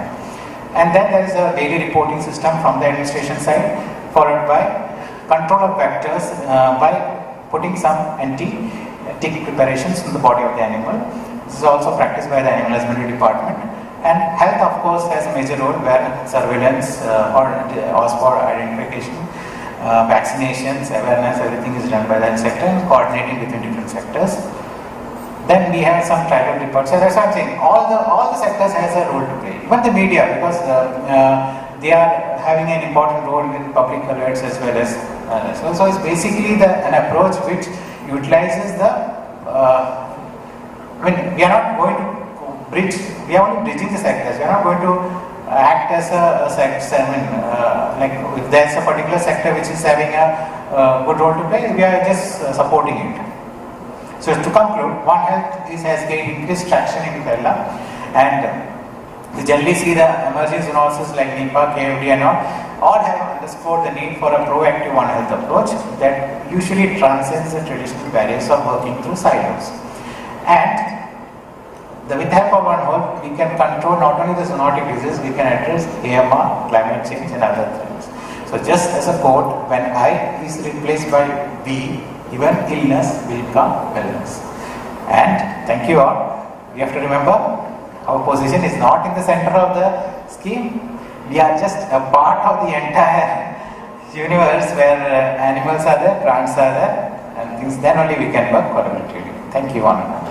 Speaker 4: And then there is a daily reporting system from the administration side, followed by control of vectors by putting some anti-tick preparations in the body of the animal. This is also practiced by the animal husbandry department. And health, of course, has a major role where surveillance or for identification, vaccinations, awareness, everything is done by that sector and coordinating between different sectors. Then we have some tribal reports. So that's what I'm saying. All the sectors has a role to play. Even the media, because they are having an important role in public alerts as well as so it's basically an approach which utilizes the. We are not going to bridge. We are only bridging the sectors. We are not going to act as a like if there's a particular sector which is having a good role to play, we are just supporting it. So to conclude, One Health has gained increased traction in Kerala, and we generally see the emerging zoonoses like Nipah, KFD and all have underscored the need for a proactive One Health approach that usually transcends the traditional barriers of working through silos. And with the help of One Health, we can control not only the zoonotic disease, we can address AMR, climate change and other things. So just as a quote, when I is replaced by we, even illness will become wellness. And thank you all. We have to remember, our position is not in the center of the scheme. We are just a part of the entire universe where animals are there, plants are there, and things. Then only we can work collaboratively. Thank you, one and all.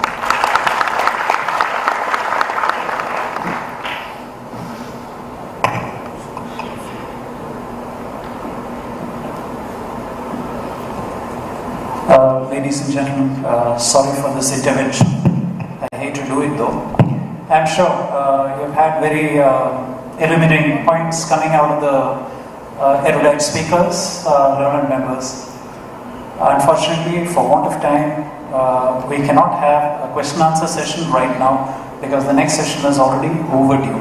Speaker 5: Ladies and gentlemen, sorry for this intervention. I hate to do it though. I'm sure you've had very illuminating points coming out of the erudite speakers, learned members. Unfortunately, for want of time, we cannot have a question answer session right now because the next session is already overdue.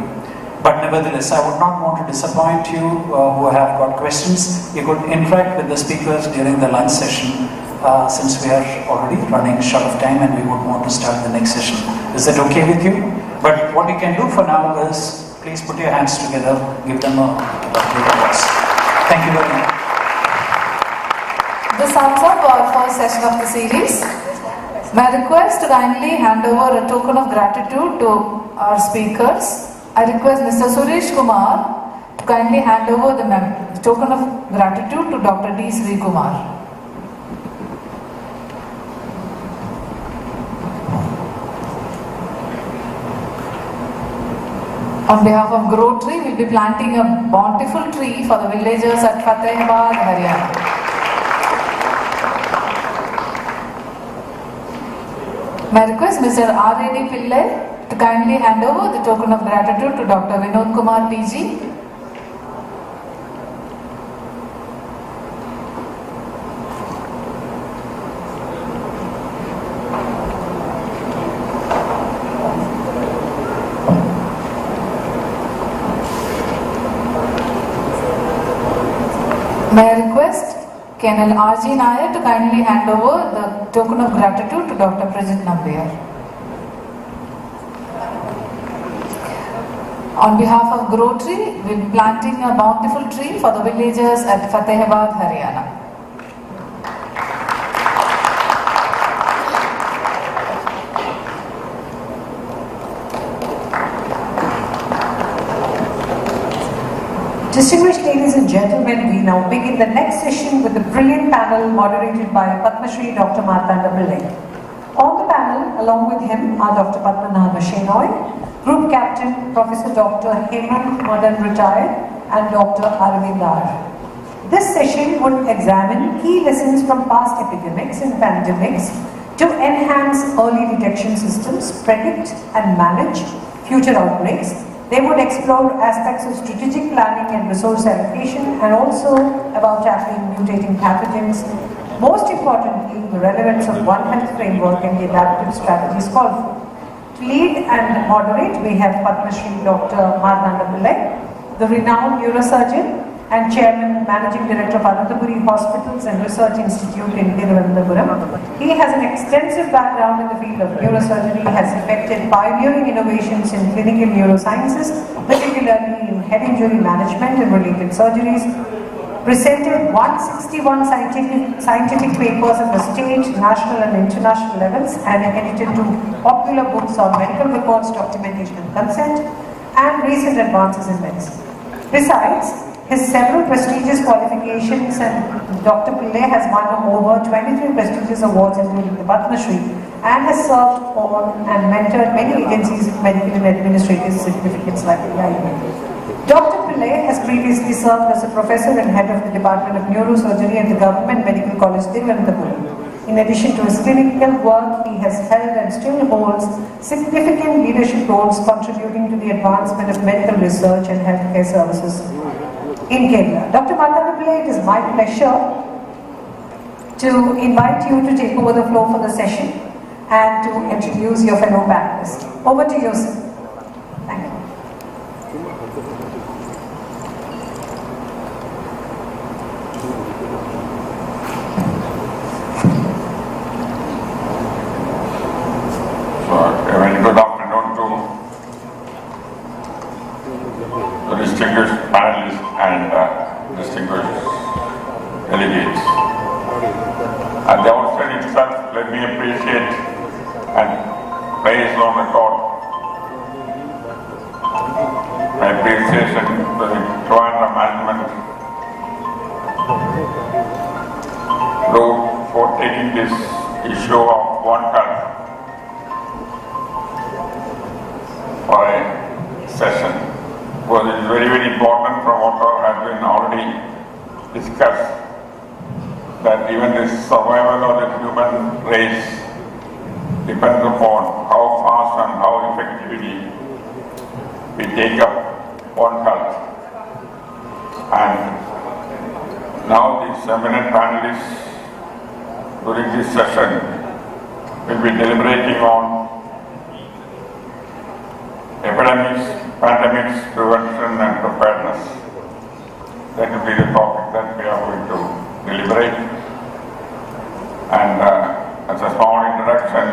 Speaker 5: But nevertheless, I would not want to disappoint you who have got questions. You could interact with the speakers during the lunch session since we are already running short of time and we would want to start the next session. Is that okay with you? But what we can do for now is, please put your hands together, give them a big applause. Thank you very much.
Speaker 6: This sums up our first session of the series. May I request to kindly hand over a token of gratitude to our speakers. I request Mr. Suresh Kumar to kindly hand over the token of gratitude to Dr. D. Sri Kumar. On behalf of Grow Tree, we will be planting a bountiful tree for the villagers at Fatehabad, Haryana. May I request Mr. R.A.D. Pillai to kindly hand over the token of gratitude to Dr. Vinod Kumar PG. May I request Colonel R.G. Nair to kindly hand over the token of gratitude to Dr. Prajit Nambiar. On behalf of Grow Tree, we will be planting a bountiful tree for the villagers at Fatehabad, Haryana.
Speaker 7: Distinguished ladies and gentlemen, we now begin the next session with the brilliant panel moderated by Padma Shri Dr. Martanda Pillai. On the panel, along with him, are Dr. Padmanabha Shenoy, Group Captain Professor Dr. Hemant Madan Retired, and Dr. Arvind R. This session would examine key lessons from past epidemics and pandemics to enhance early detection systems, predict and manage future outbreaks. They would explore aspects of strategic planning and resource allocation and also about tackling mutating pathogens. Most importantly, the relevance of One Health framework and the adaptive strategies called for. To lead and moderate, we have Padma Shri Dr. Martanda Pillai, the renowned neurosurgeon and Chairman Managing Director of Anantapuri Hospitals and Research Institute in Thiruvananthapuram. He has an extensive background in the field of neurosurgery, has effected pioneering innovations in clinical neurosciences, particularly in head injury management and related surgeries, presented 161 scientific papers at the state, national and international levels, and edited two popular books on medical records, documentation and consent, and recent advances in medicine. Besides his several prestigious qualifications, and Dr. Pillai has won over 23 prestigious awards including the Padma Shri, and has served on and mentored many agencies with medical and administrative significance like the IIM. Dr. Pillai has previously served as a professor and head of the Department of Neurosurgery at the Government Medical College Thiruvananthapuram. In addition to his clinical work, he has held and still holds significant leadership roles contributing to the advancement of medical research and healthcare services in Kerala. Dr. Martanda Pillai, it is my pleasure to invite you to take over the floor for the session and to introduce your fellow panelists. Over to you, sir. Thank you.
Speaker 8: A very good afternoon to the distinguished panelists and distinguished delegates. At the outset itself, let me appreciate and praise on record my appreciation to the Trivandrum management group for taking this issue of One Health for a session, because it is very, very important from what has been already discussed, that even the survival of the human race depends upon how fast and how effectively we take up One Health. And now these eminent panelists during this session will be deliberating on epidemics, pandemics, prevention and preparedness. That will be the topic that we are going to deliberate. And as a small introduction,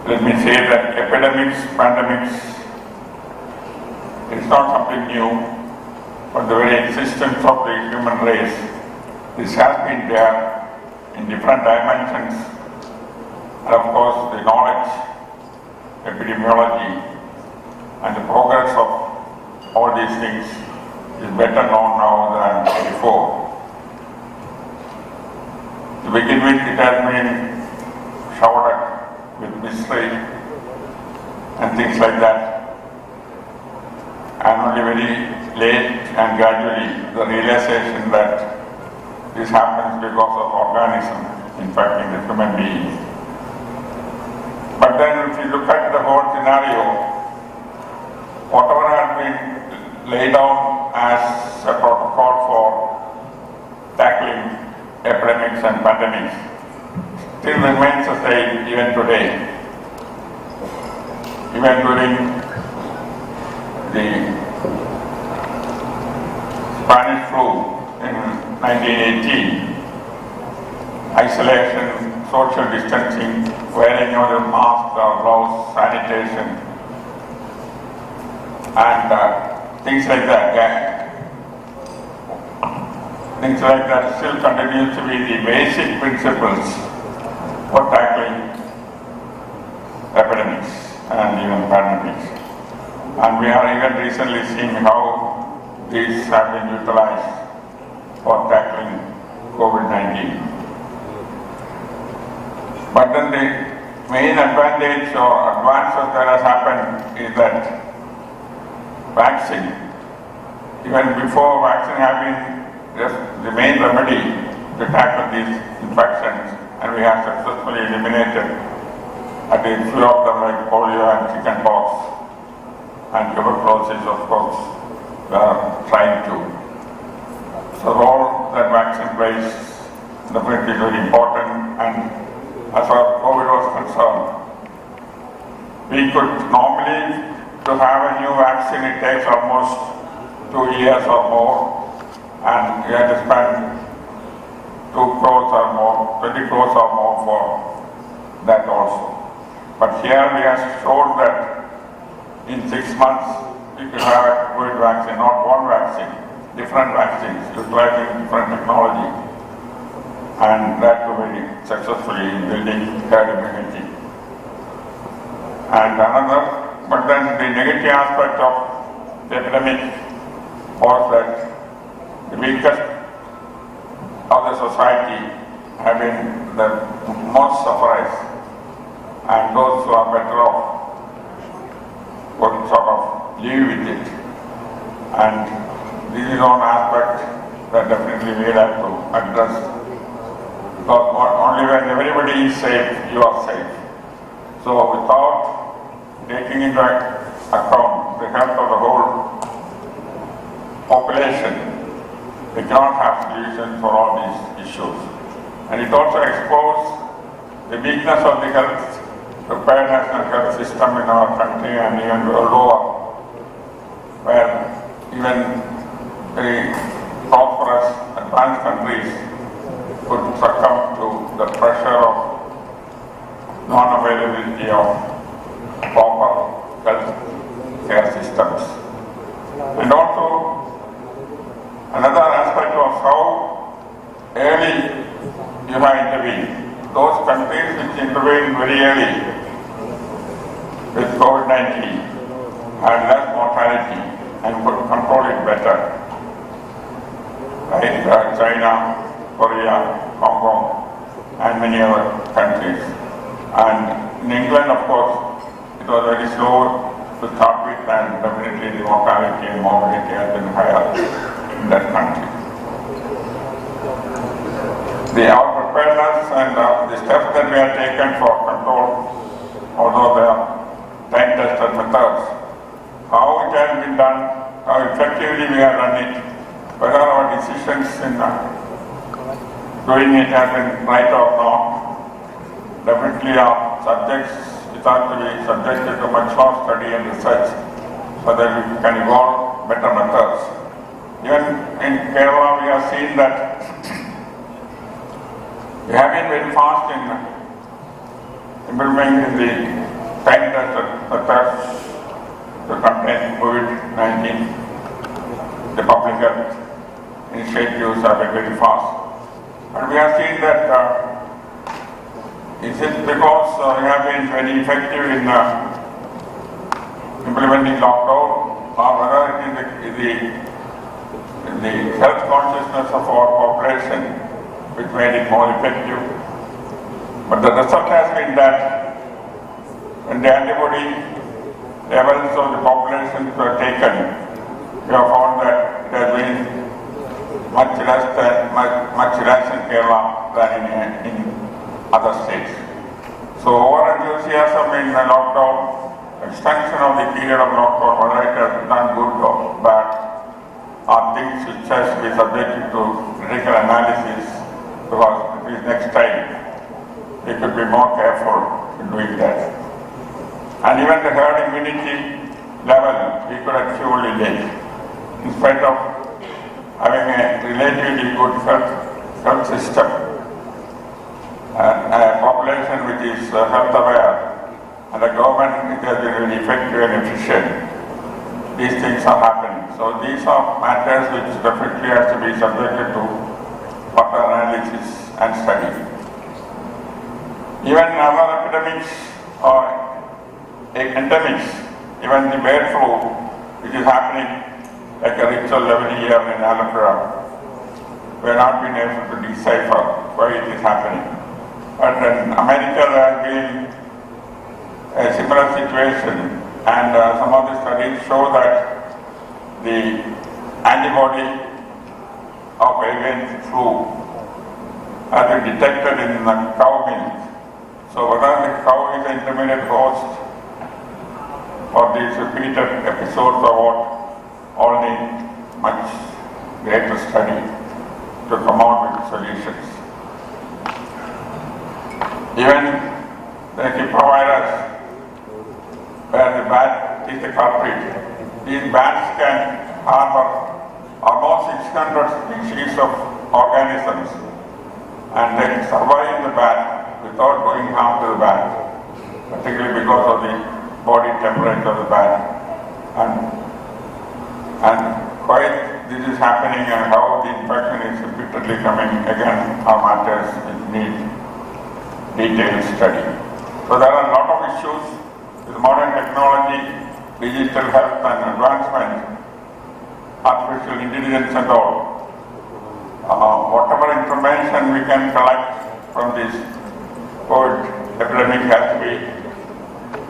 Speaker 8: let me say that epidemics, pandemics is not something new, but the very existence of the human race, this has been there in different dimensions. And of course, the knowledge, epidemiology, and the progress of all these things is better known now than before. To begin with, it has been showered with mystery and things like that. And only very late and gradually the realization that this happens because of organism infecting the human being. But then if you look at the whole scenario, whatever has been laid down as a protocol for tackling epidemics and pandemics still remains the same even today. Even during the Spanish flu in 1918, isolation, social distancing, wearing of the mask or gloves, sanitation, and things like that. Things like that still continues to be the basic principles for tackling epidemics and even pandemics. And we are even recently seeing how these have been utilized for tackling COVID-19. But then the main advantage or advances that has happened is that vaccine, even before vaccine had been just the main remedy to tackle these infections, and we have successfully eliminated at least few of them like polio and chickenpox and tuberculosis, of course, we are trying to. So the role that vaccine plays definitely very important, and as far as COVID was concerned, we could normally, to have a new vaccine, it takes almost 2 years or more, and we have to spend 2 crores or more, 20 crores or more for that also. But here we have shown that in 6 months you can have a COVID vaccine, not one vaccine, different vaccines, utilizing different technology, and that was very successfully in building herd immunity. And another, but then the negative aspect of the epidemic was that the weakest of the society have been the most sufferers, and those who are better off would sort of live with it. And this is one aspect that definitely we have to address Because only when everybody is safe, you are safe. So without taking into account the health of the whole population, we cannot have solutions for all these issues. And it also exposed the weakness of the health preparedness and health system in our country and even world over, where even very prosperous advanced countries could succumb to the pressure of non-availability of proper health care systems. And also, another aspect was how early you have intervened. Those countries which intervened very early with COVID-19 had less mortality and could control it better, like China, Korea, Hong Kong, and many other countries. And in England, of course, it was very slow to start with, and definitely the mortality and morbidity has been higher in that country. Our preparedness and the steps that we have taken for control, although they are time-tested methods, how it has been done, how effectively we have done it, whether our decisions in doing it have been right or not, definitely our subjects, it has to be subjected to much more study and research so that we can evolve better methods. Even in Kerala, we have seen that we have been very fast in implementing the time-tested methods to contain COVID-19. The public health initiatives have been very fast. And we have seen that is it because we have been very effective in implementing lockdown, or whether it is the health consciousness of our population which made it more effective. But the result has been that when the antibody levels of the population were taken, we have found that it has been much less in Kerala than in other states. So over-enthusiasm in the lockdown, extension of the period of lockdown, whether it has done good or bad, are things which has to be subjected to critical analysis, because at least next time we could be more careful in doing that. And even the herd immunity level we could achieve only late. In spite of having a relatively good health system, a population which is health aware, and the government has been really effective and efficient, these things are happening. So these are matters which definitely has to be subjected to further analysis and study. Even other epidemics or endemics, even the bird flu, which is happening like a ritual every year in Alabama, we have not been able to decipher why it is happening. But in America there has been a similar situation, and some of the studies show that the antibody of avian flu has been detected in the cow milk. So whether the cow is an intermediate host or these repeated episodes or what, all need much greater study to come out with solutions. Even the Nipah virus, where the bat is the culprit, these bats can harbor almost 600 species of organisms, and they survive in the bat without doing harm to the bat, particularly because of the body temperature of the bat. And why this is happening and how the infection is repeatedly coming again are matters which need detailed study. So there are a lot of issues with modern technology, digital health and advancement, artificial intelligence and all. Whatever information we can collect from this COVID epidemic has to be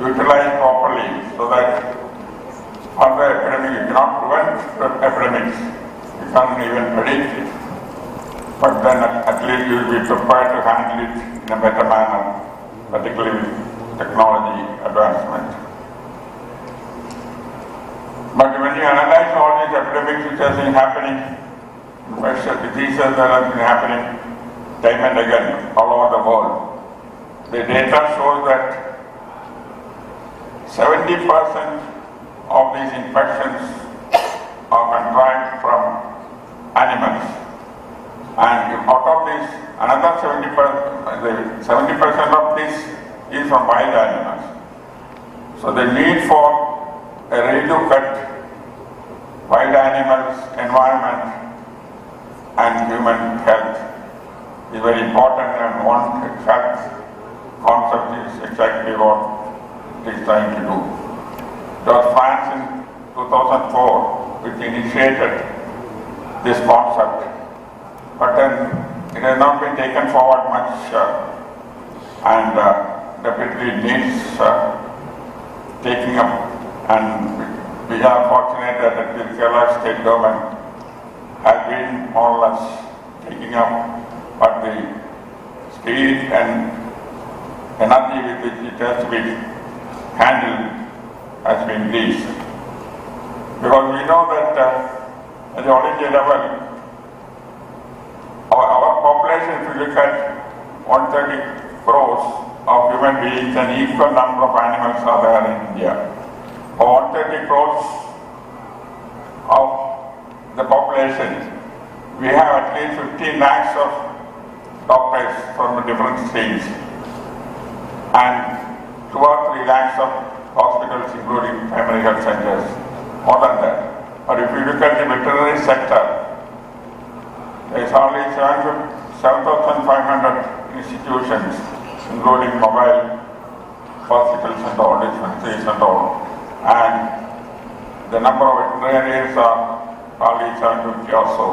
Speaker 8: utilized properly so that further epidemic, you cannot prevent epidemics, you can't even predict it, but then at least you will be prepared to handle it in a better manner, particularly with technology advancement. But when you analyze all these epidemics which have been happening, infectious diseases that have been happening time and again all over the world, the data shows that 70% of these infections are contrived from animals. And out of this, another 70% of this is from wild animals. So the need for a redo-cut wild animals, environment and human health is very important, and one health concept is exactly what it is trying to do. It was France in 2004 which initiated this concept, but then it has not been taken forward much and definitely needs taking up, and we are fortunate that the Kerala state government has been more or less taking up, but the speed and energy with which it has to be handled has been increased. Because we know that at the all India level, our population, if you look at 130 crores of human beings, an equal number of animals are there in India. For 130 crores of the population, we have at least 15 lakhs of doctors from different streams and 2 or 3 lakhs of hospitals, including primary health centers, more than that. But if you look at the veterinary sector, there is only 7,500 institutions, including mobile hospitals and all, dispensaries and all. And the number of veterinarians are only 750 or so.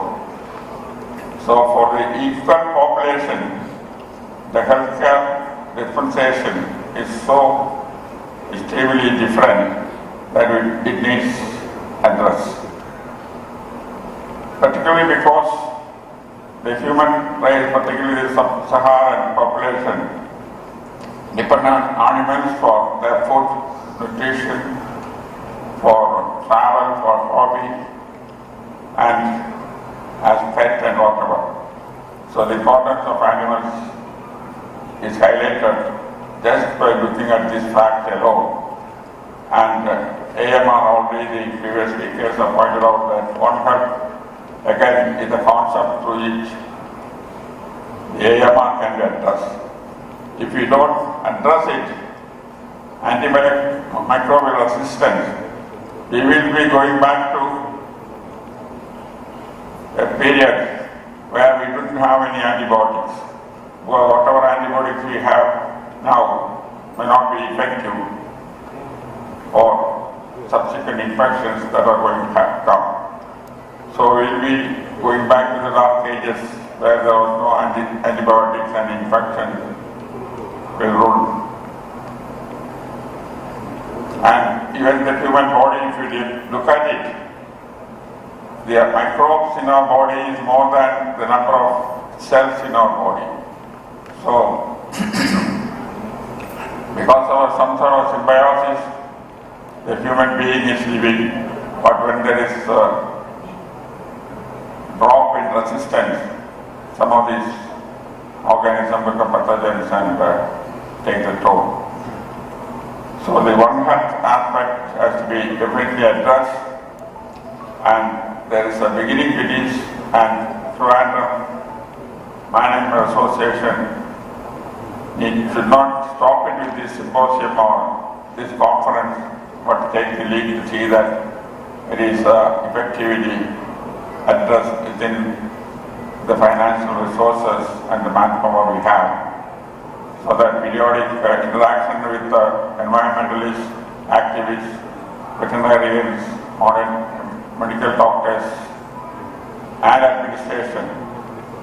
Speaker 8: So for the equal population, the healthcare dispensation is so extremely different that it needs address. Particularly because the human race, particularly the sub-Saharan population, depend on animals for their food, nutrition, for travel, for hobby, and as pet and whatever. So the importance of animals is highlighted just by looking at this fact alone. And AMR, already the previous speakers have pointed out that One Health, again, is a concept through which the AMR can be addressed. If we don't address it, antimicrobial resistance, we will be going back to a period where we didn't have any antibiotics. Well, whatever antibiotics we have now may not be effective for subsequent infections that are going to come. So we will be going back to the dark ages where there was no antibiotics and infection will rule. And even the human body, if you look at it, the microbes in our body is more than the number of cells in our body. So, because of some sort of symbiosis, the human being is living, but when there is a drop in resistance, some of these organisms become pathogens and take the toll. So the One Health aspect has to be definitely addressed, and there is a beginning to this, and Trivandrum Management Association should not stop it with this symposium or this conference, but take the lead to see that it is effectively addressed within the financial resources and the manpower we have, so that periodic interaction with environmentalists, activists, veterinarians, modern medical doctors and administration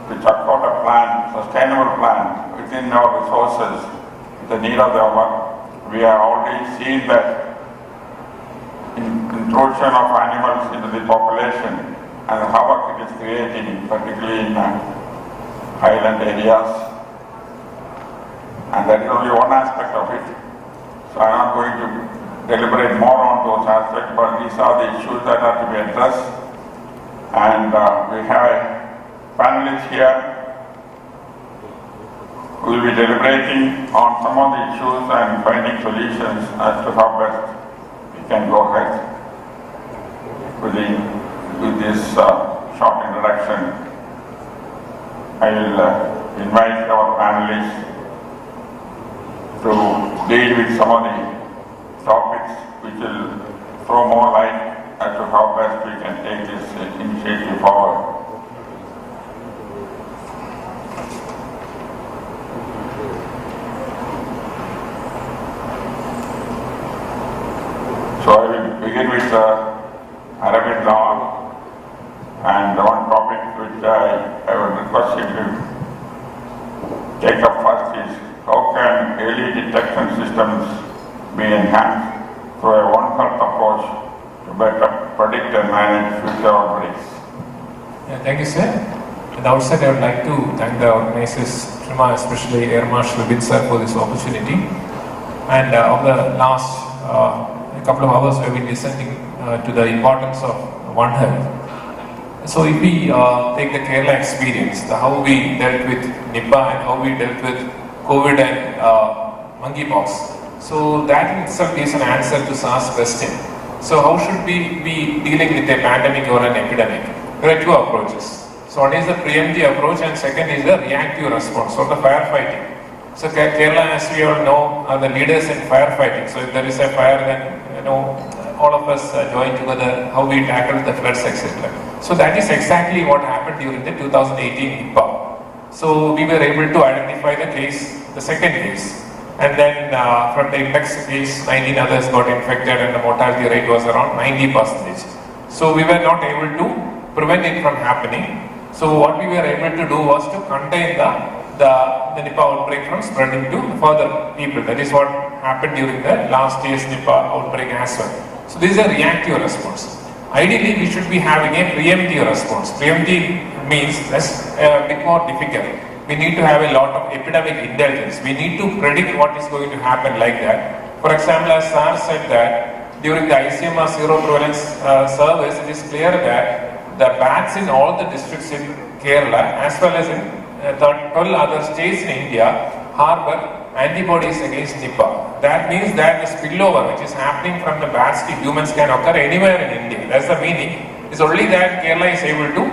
Speaker 8: to check out a plan, sustainable plan within our resources, the need of the hour. We have already seen that intrusion of animals into the population and the havoc it is creating, particularly in highland areas, and that is only one aspect of it. So I am not going to deliberate more on those aspects, but these are the issues that are to be addressed. And we have panelists here who will be deliberating on some of the issues and finding solutions as to how best we can go ahead with this short introduction. I will invite our panelists to deal with some of the topics which will throw more light as to how best we can take this initiative forward. So I will begin with Arabic law, and one topic which I would request you to take up first is how can early detection systems be enhanced through a One Health approach to better predict and manage future outbreaks.
Speaker 9: Yeah, thank you, sir. At the outset, I would like to thank the organizers, TRIMA, especially Air Marshal Bin sir, for this opportunity. And over the last a couple of hours, we have been listening to the importance of One Health. So if we take the Kerala experience, how we dealt with Nipah and how we dealt with COVID and monkeypox, so that in itself gives an answer to SARS question. So how should we be dealing with a pandemic or an epidemic? There are two approaches. So one is the preemptive approach and second is the reactive response or the firefighting. So Kerala, as we all know, are the leaders in firefighting. So if there is a fire, then all of us join together how we tackle the floods, etc. So that is exactly what happened during the 2018 Nipah. So we were able to identify the case, the second case, and then from the index case, 19 others got infected and the mortality rate was around 90%. So we were not able to prevent it from happening. So what we were able to do was to contain the Nipah outbreak from spreading to further people. That is what happened during the last year's Nipah outbreak as well. So this is a reactive response. Ideally, we should be having a preemptive response. Preemptive means that's a bit more difficult. We need to have a lot of epidemic intelligence. We need to predict what is going to happen like that. For example, as SARS said that during the ICMR zero prevalence service, it is clear that the bats in all the districts in Kerala as well as in 12 other states in India harbor antibodies against Nipah. That means that the spillover which is happening from the bats to humans can occur anywhere in India. That's the meaning. It's only that Kerala is able to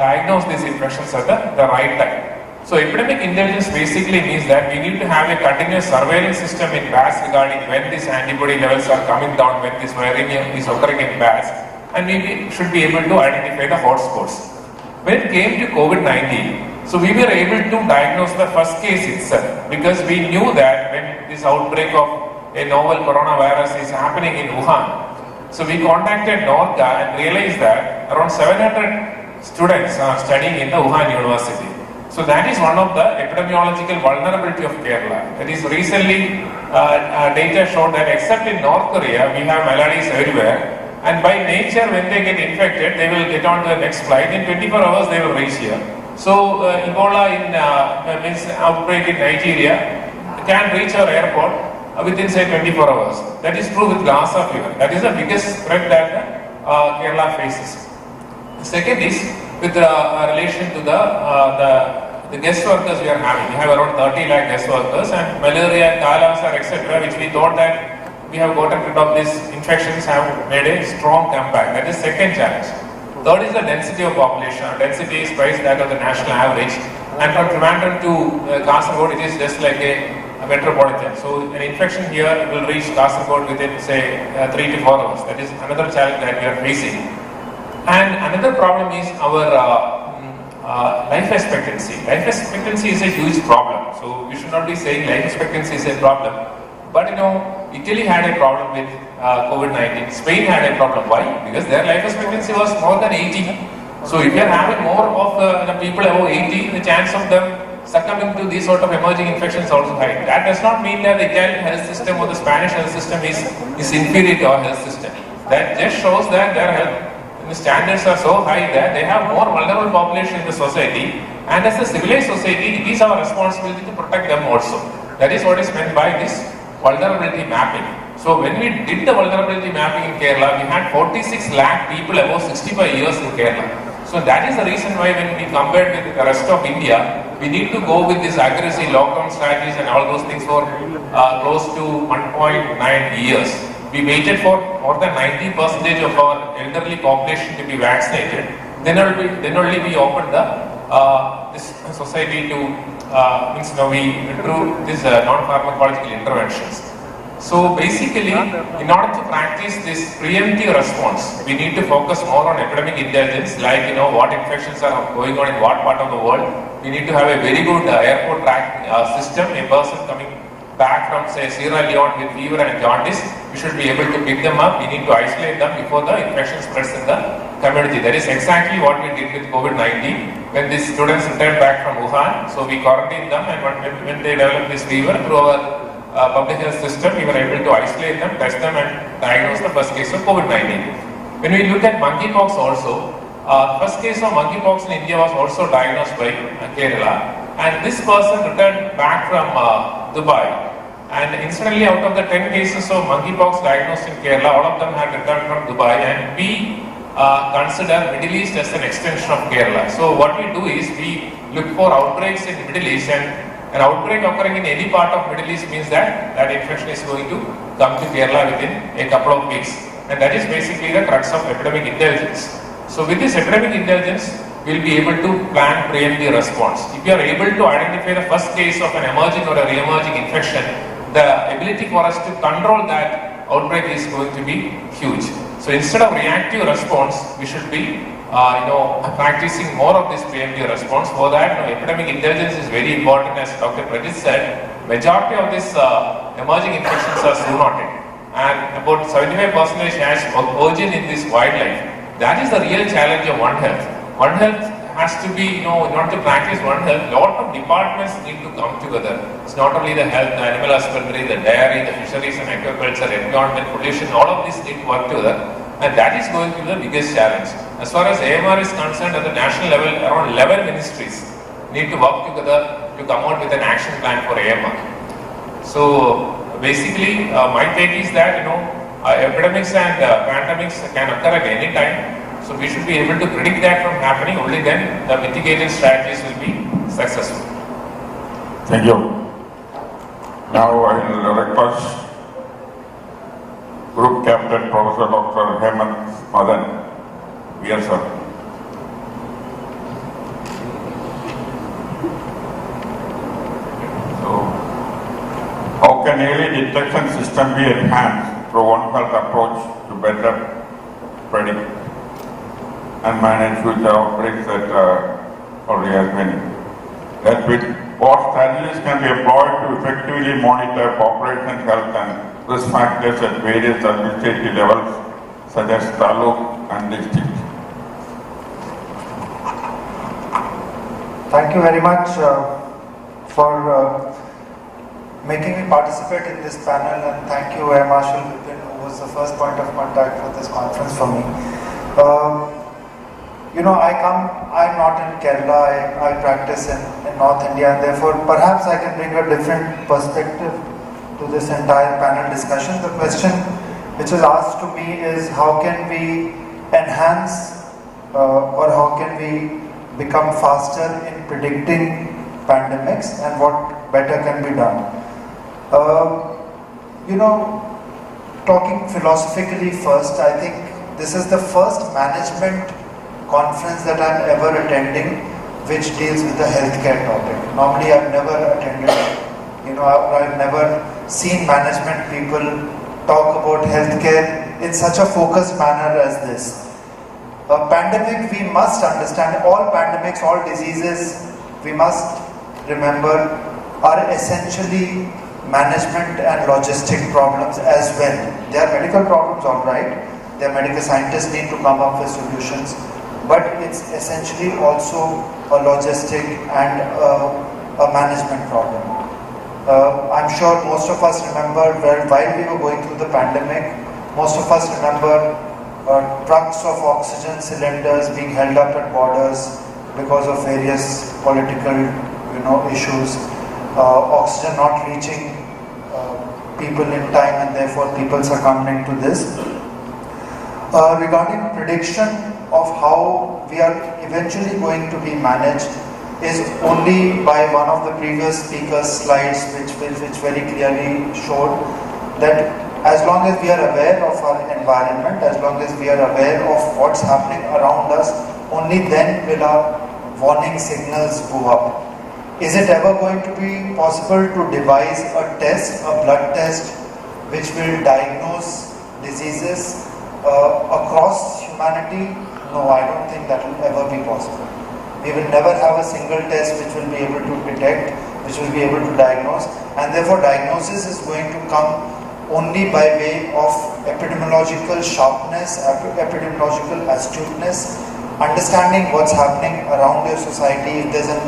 Speaker 9: diagnose these infections at the right time. So epidemic intelligence basically means that we need to have a continuous surveillance system in bats regarding when these antibody levels are coming down, when this viremia is occurring in bats, and we should be able to identify the hotspots. When it came to COVID-19, so we were able to diagnose the first case itself because we knew that when this outbreak of a novel coronavirus is happening in Wuhan, so we contacted NORCA and realized that around 700 students are studying in the Wuhan University. So that is one of the epidemiological vulnerability of Kerala. That is recently data showed that except in North Korea, we have maladies everywhere. And by nature, when they get infected, they will get on to the next flight. In 24 hours, they will reach here. So Ebola means outbreak in Nigeria can reach our airport within say 24 hours. That is true with Lassa fever. That is the biggest threat that Kerala faces. The second is with relation to the guest workers we are having. We have around 30 lakh guest workers and malaria, Kala, etc., which we thought that we have gotten rid of these infections have made a strong comeback. That is second challenge. Third is the density of population. Our density is twice that of the national average. And from Trivandrum to Kasaragod, it is just like a metropolitan. So an infection here will reach Kasaragod within say 3 to 4 hours. That is another challenge that we are facing. And another problem is our life expectancy. Life expectancy is a huge problem. So we should not be saying life expectancy is a problem. But Italy had a problem with COVID-19. Spain had a problem. Why? Because their life expectancy was more than 80. So if you are having more of people above 80, the chance of them succumbing to these sort of emerging infections is also high. That does not mean that the Italian health system or the Spanish health system is inferior to our health system. That just shows that their health standards are so high that they have more vulnerable population in the society And as a civilized society, it is our responsibility to protect them also. That is what is meant by this vulnerability mapping. So when we did the vulnerability mapping in Kerala, we had 46 lakh people above 65 years in Kerala. So that is the reason why when we compared with the rest of India, we need to go with this aggressive lockdown strategies and all those things for close to 1.9 years. We waited for more than 90% of our elderly population to be vaccinated. Then only we opened this society to we drew these non-pharmacological interventions. So basically, in order to practice this preemptive response, we need to focus more on epidemic intelligence, like what infections are going on in what part of the world. We need to have a very good airport track system. A person coming back from say Sierra Leone with fever and jaundice, we should be able to pick them up. We need to isolate them before the infection spreads in the community. That is exactly what we did with COVID-19 when these students returned back from Wuhan. So we quarantined them, and when they developed this fever through our public health system, we were able to isolate them, test them, and diagnose the first case of COVID-19. When we look at monkeypox also, first case of monkeypox in India was also diagnosed by Kerala, and this person returned back from Dubai. And incidentally, out of the 10 cases of monkeypox diagnosed in Kerala, all of them had returned from Dubai, and we consider Middle East as an extension of Kerala. So what we do is we look for outbreaks in Middle East, and an outbreak occurring in any part of Middle East means that that infection is going to come to Kerala within a couple of weeks. And that is basically the crux of epidemic intelligence. So with this epidemic intelligence, we will be able to plan preemptive response. If you are able to identify the first case of an emerging or a re-emerging infection, the ability for us to control that outbreak is going to be huge. So instead of reactive response, we should be practicing more of this preemptive response. For that, epidemic intelligence is very important. As Dr. Prajit said, majority of these emerging infections are zoonotic, and about 75% has origin in this wildlife. That is the real challenge of One Health. One Health has to be, in order to practice One Health, lot of departments need to come together. It's not only the health, the animal husbandry, the dairy, the fisheries and aquaculture, environment, pollution, all of these need to work together. And that is going to be the biggest challenge. As far as AMR is concerned, at the national level, around 11 ministries need to work together to come out with an action plan for AMR. So basically, my take is that epidemics and pandemics can occur at any time. So we should be able to predict that from happening. Only then the mitigating strategies will be successful.
Speaker 8: Thank you. Now I will request Group Captain Professor Dr. Hemant Madan. Yes, sir. So, how can early detection system be enhanced through One Health approach to better predict and manage future outbreaks that already has been? That with what strategies can be employed to effectively monitor population health and risk factors at various administrative levels, such as taluk and district?
Speaker 10: Thank you very much for making me participate in this panel, and thank you, Air Marshal Vipin, who was the first point of contact for this conference for me. I'm not in Kerala, I practice in North India, and therefore perhaps I can bring a different perspective to this entire panel discussion. The question which is asked to me is, how can we enhance or how can we become faster in predicting pandemics, and what better can be done? Talking philosophically first, I think this is the first management conference that I'm ever attending which deals with the healthcare topic. Normally I've never attended, I've never seen management people talk about healthcare in such a focused manner as this. A pandemic, we must understand, all pandemics, all diseases, we must remember, are essentially management and logistic problems as well. They are medical problems, all right. Their medical scientists need to come up with solutions, but it's essentially also a logistic and a management problem. I'm sure most of us remember while we were going through the pandemic, most of us remember trucks of oxygen cylinders being held up at borders, because of various political, issues, oxygen not reaching people in time, and therefore people succumbing to this. Regarding prediction of how we are eventually going to be managed is only by one of the previous speakers' slides, which very clearly showed that as long as we are aware of our environment, as long as we are aware of what's happening around us, only then will our warning signals go up. Is it ever going to be possible to devise a test, a blood test, which will diagnose diseases across humanity? No, I don't think that will ever be possible. We will never have a single test which will be able to detect, which will be able to diagnose, and therefore diagnosis is going to come only by way of epidemiological sharpness, epidemiological astuteness, understanding what's happening around your society. If there's an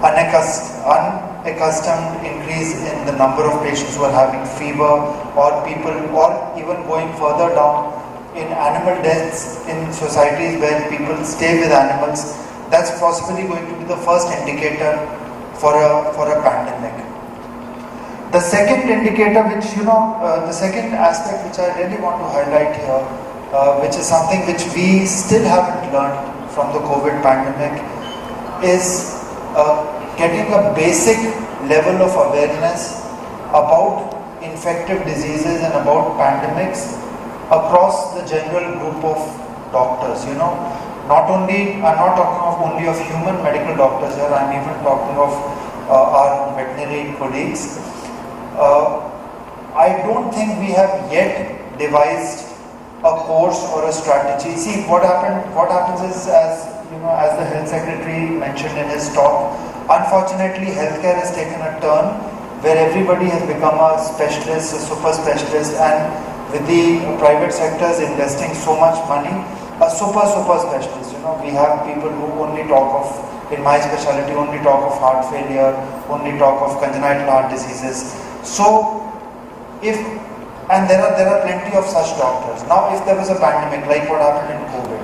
Speaker 10: unaccustomed increase in the number of patients who are having fever, or people, or even going further down in animal deaths in societies where people stay with animals, that's possibly going to be the first indicator for a pandemic. The second indicator, which the second aspect which I really want to highlight here, which is something which we still haven't learned from the COVID pandemic, is getting a basic level of awareness about infective diseases and about pandemics across the general group of doctors. I'm not talking only of human medical doctors here, I'm even talking of our veterinary colleagues. I don't think we have yet devised a course or a strategy. See, what happens is, as the health secretary mentioned in his talk, unfortunately healthcare has taken a turn where everybody has become a specialist, a super specialist, and with the private sectors investing so much money, a super specialist. We have people who only talk of, in my specialty, only talk of heart failure, only talk of congenital heart diseases. So, and there are plenty of such doctors. Now, if there was a pandemic like what happened in COVID,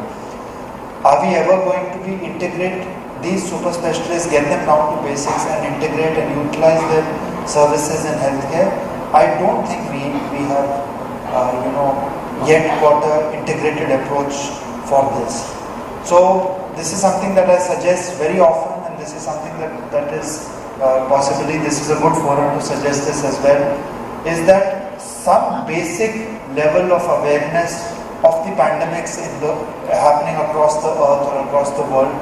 Speaker 10: are we ever going to integrate these super specialists, get them down to basics, and integrate and utilize their services in healthcare? I don't think we have yet got an integrated approach for this. So this is something that I suggest very often, and this is something that is possibly, this is a good forum to suggest this as well, is that some basic level of awareness of the pandemics happening across the earth or across the world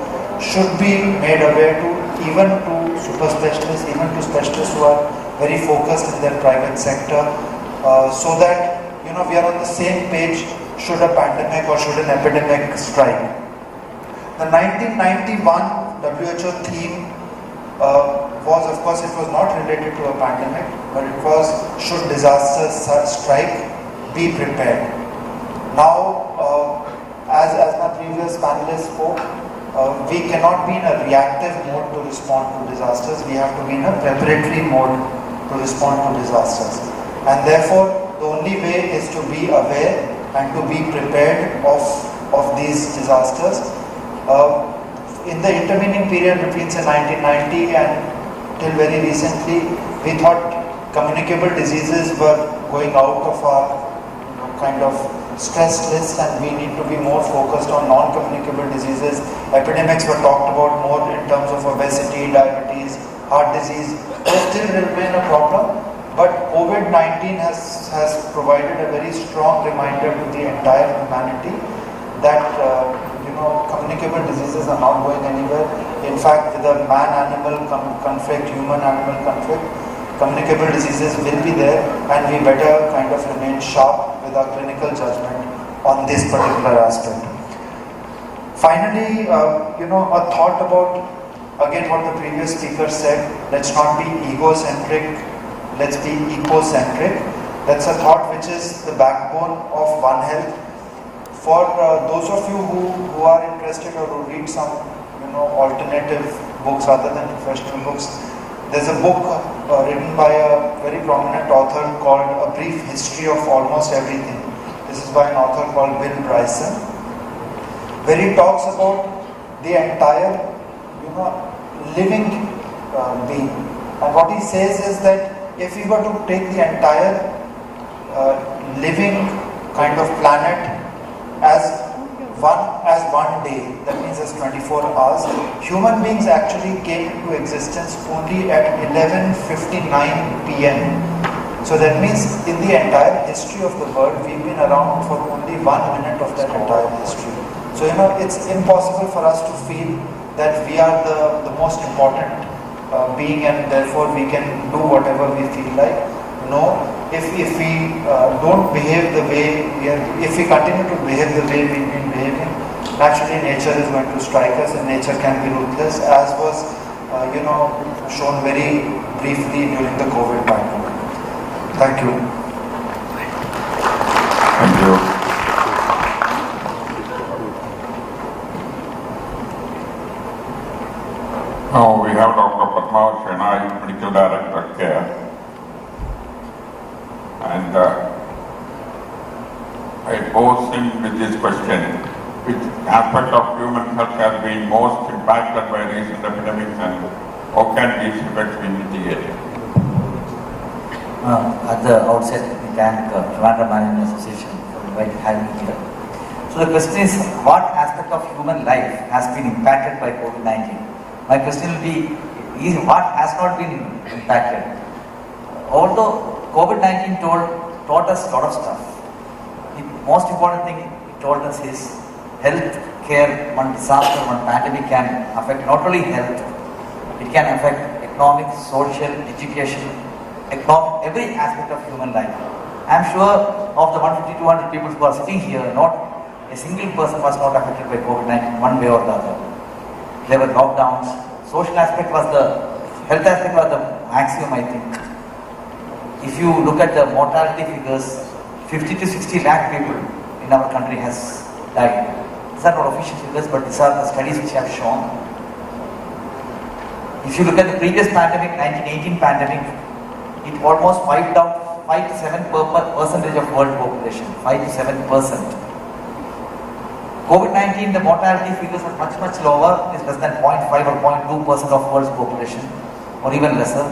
Speaker 10: should be made aware even to super specialists, even to specialists who are very focused in their private sector, so that we are on the same page should a pandemic or should an epidemic strike. The 1991 WHO theme was, of course, it was not related to a pandemic, but it was, should disasters strike, be prepared. Now, as my previous panelists spoke, we cannot be in a reactive mode to respond to disasters. We have to be in a preparatory mode to respond to disasters. And therefore, the only way is to be aware and to be prepared of these disasters. In the intervening period between say 1990 and till very recently, we thought communicable diseases were going out of our kind of stress list, and we need to be more focused on non-communicable diseases. Epidemics were talked about more in terms of obesity, diabetes, heart disease. They still remain a problem, but COVID-19 has provided a very strong reminder to the entire humanity that communicable diseases are not going anywhere. In fact, with the man-animal conflict, human-animal conflict, communicable diseases will be there, and we better kind of remain sharp with our clinical judgment on this particular aspect. Finally, a thought about, again, what the previous speaker said, let's not be egocentric, let's be eco-centric. That's a thought which is the backbone of One Health. For those of you who are interested or who read some alternative books other than professional books, there's a book written by a very prominent author called A Brief History of Almost Everything. This is by an author called Bill Bryson, where he talks about the entire living being. And what he says is that if we were to take the entire living kind of planet as one day, that means as 24 hours, human beings actually came into existence only at 11:59 p.m. So that means in the entire history of the world, we've been around for only 1 minute of that entire history. So it's impossible for us to feel that we are the most important being and therefore we can do whatever we feel like. No, if we don't behave the way if we continue to behave the way we've been behaving, naturally nature is going to strike us, and nature can be ruthless, as was shown very briefly during the COVID pandemic. Thank you.
Speaker 8: Thank you. Now we have Dr. Padma Shenai, Medical Director, Care. And I pose him with this question: which aspect of human health has been most impacted by recent epidemics, and how can these effects be mitigated?
Speaker 11: At the outset, we thank Trivandrum Management Association for having me here. So the question is, what aspect of human life has been impacted by COVID-19? My question will be, what has not been impacted? Although COVID-19 taught us a lot of stuff, the most important thing it told us is health care. One disaster, one pandemic can affect not only health, it can affect economic, social, education, every aspect of human life. I am sure of the 150-200 people who are sitting here, not a single person was not affected by COVID-19 one way or the other. There were lockdowns. Social aspect was health aspect was the maximum, I think. If you look at the mortality figures, 50 to 60 lakh people in our country has died. These are not official figures, but these are the studies which have shown. If you look at the previous pandemic, 1918 pandemic, it almost wiped out 5 to 7% of world population, 5 to 7%. COVID-19, the mortality figures are much lower, it is less than 0.5 or 0.2% of world's population, or even lesser,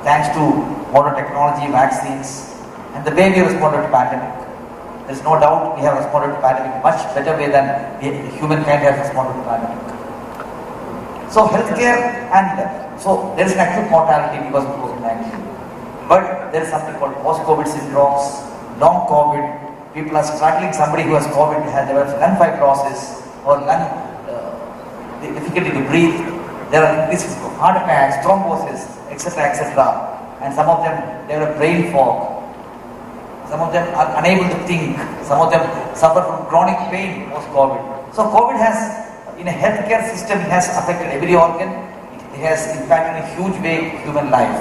Speaker 11: thanks to modern technology, vaccines, and the way we responded to pandemic. There is no doubt we have responded to pandemic much better way than humankind has responded to pandemic. So healthcare, and so there is an acute mortality because of COVID-19. But there is something called post-COVID syndromes, long COVID. People are struggling. Somebody who has COVID has developed lung fibrosis or lung difficulty to breathe. There are increased heart attacks, thrombosis, etc., etc. And some of them develop brain fog. Some of them are unable to think. Some of them suffer from chronic pain post-COVID. So COVID has, in a healthcare system, it has affected every organ. It has impacted in a huge way human life.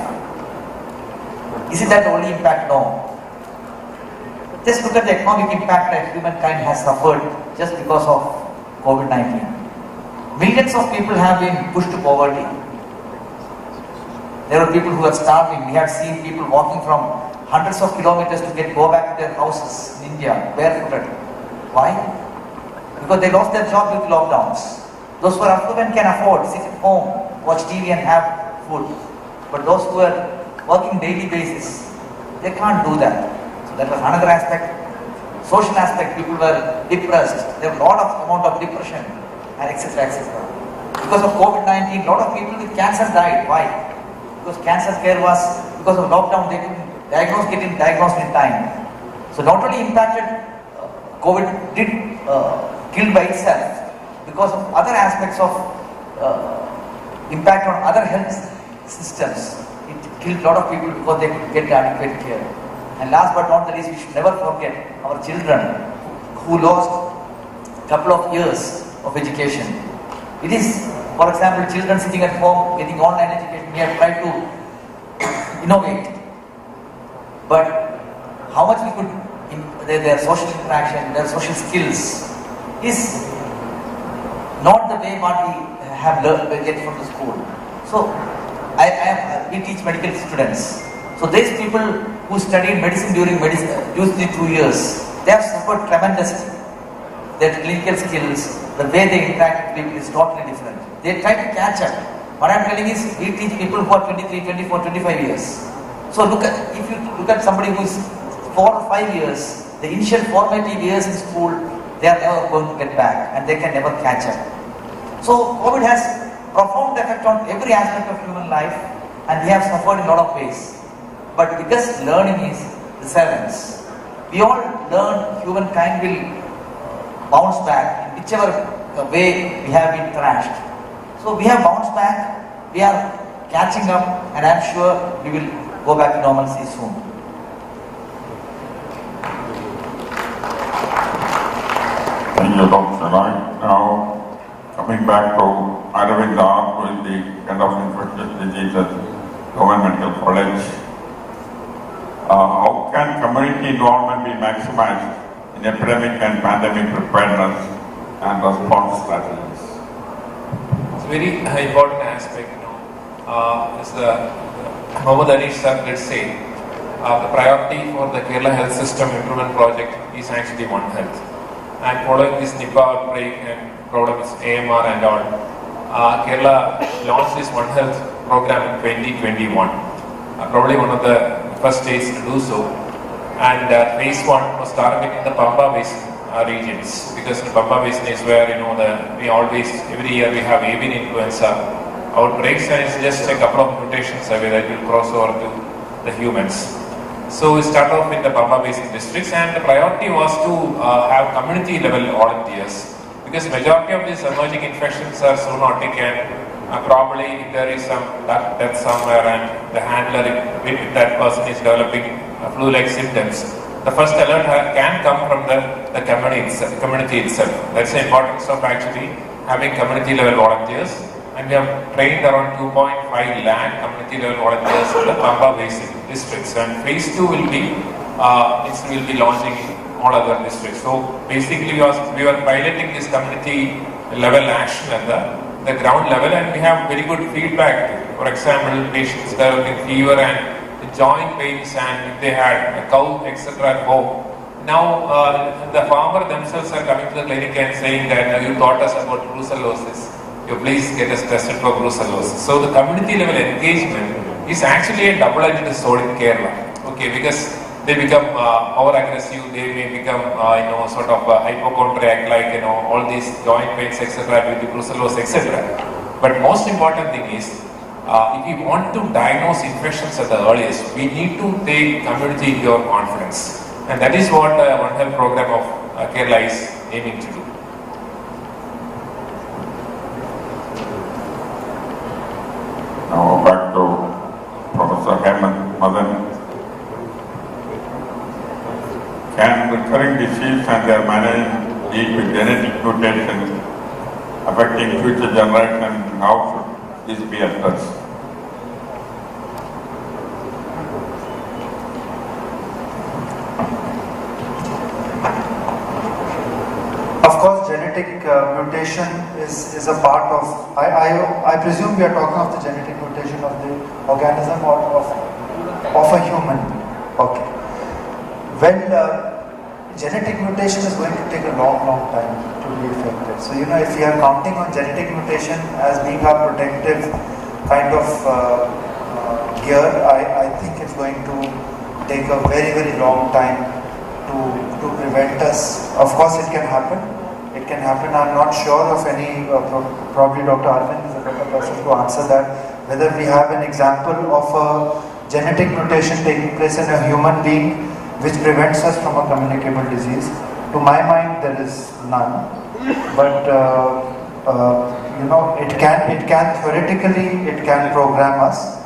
Speaker 11: Is it that the only impact? No. Just look at the economic impact that humankind has suffered just because of COVID-19. Millions of people have been pushed to poverty. There are people who are starving. We have seen people walking from hundreds of kilometers to go back to their houses in India, barefooted. Why? Because they lost their job due to lockdowns. Those who are affluent can afford, sit at home, watch TV and have food. But those who are working daily basis, they can't do that. So that was another aspect. Social aspect, people were depressed. There was a lot of amount of depression and etc. etc. Because of COVID-19, a lot of people with cancer died. Why? Because cancer care was, because of lockdown, they couldn't get diagnosed in time. So not only impacted, COVID did kill by itself because of other aspects of impact on other health systems. It killed a lot of people because they could get adequate care. And last but not the least, we should never forget our children who lost a couple of years of education. It is, for example, children sitting at home getting online education. We have tried to innovate. But how much we could, their social interaction, their social skills is not the way what we have learned get from the school. So we teach medical students. So these people who studied medicine during usually 2 years, they have suffered tremendously. Their clinical skills, the way they interact with people is totally different. they try to catch up. What I am telling is, we teach people who are 23, 24, 25 years. So if you look at somebody who is 4 or 5 years, the initial formative years in school, they are never going to get back and they can never catch up. So COVID has profound effect on every aspect of human life and we have suffered in a lot of ways. But the biggest learning is resilience. We all learn humankind will bounce back in whichever way we have been thrashed. So we have bounced back, we are catching up, and I am sure we will go back to normalcy soon.
Speaker 8: Thank you, Dr. Roy. Now, coming back to Aravinda, who is the head of infectious diseases, Governmental College. How can community involvement be maximized in epidemic and pandemic preparedness and response strategies?
Speaker 9: It's a very important aspect, as Mohammed Ali sir did say, the priority for the Kerala Health System Improvement Project is actually One Health. And following this Nipah outbreak and problems AMR and all, Kerala launched this One Health program in 2021. Probably one of the first states to do so. And phase 1 was targeting the Pamba Basin regions, because the Pamba Basin is where we always, every year we have avian influenza outbreaks, and it's just a couple of mutations away that will cross over to the humans. So we start off in the Pamba Basin districts, and the priority was to have community level volunteers, because majority of these emerging infections are zoonotic, and probably if there is some death somewhere and the handler, if that person is developing flu-like symptoms, the first alert can come from the community itself. That's the importance of actually having community level volunteers, and we have trained around 2.5 lakh community level volunteers in the Pamba Basin districts, and phase 2 will be launching in all other districts. So basically we were piloting this community level action at the ground level, and we have very good feedback. For example, patients developing fever and joint pains, and if they had a cow, etc. at home. Now the farmer themselves are coming to the clinic and saying that you taught us about brucellosis, you please get us tested for brucellosis. So the community level engagement is actually a double-edged sword in Kerala. Okay, because they become more aggressive, they may become sort of hypochondriac, like all these joint pains, etc. with the brucellosis, etc. But most important thing is, if we want to diagnose infections at the earliest, we need to take community into our confidence, and that is what One Health program of Kerala is aiming to do.
Speaker 8: Now back to Professor Hemant Madan. Can recurring disease and their management lead with genetic mutations affecting future generations? How should this be addressed?
Speaker 10: Of course, genetic mutation is a part of, I presume we are talking of the genetic mutation of the organism or of a human. Okay. Well, genetic mutation is going to take a long time to be effective. So, if we are counting on genetic mutation as being our protective kind of gear, I think it's going to take a very long time to prevent us. Of course, it can happen. It can happen. I'm not sure of any, probably Dr. Arvind is a better person to answer that, whether we have an example of a genetic mutation taking place in a human being which prevents us from a communicable disease. To my mind, there is none. But it can theoretically, it can program us.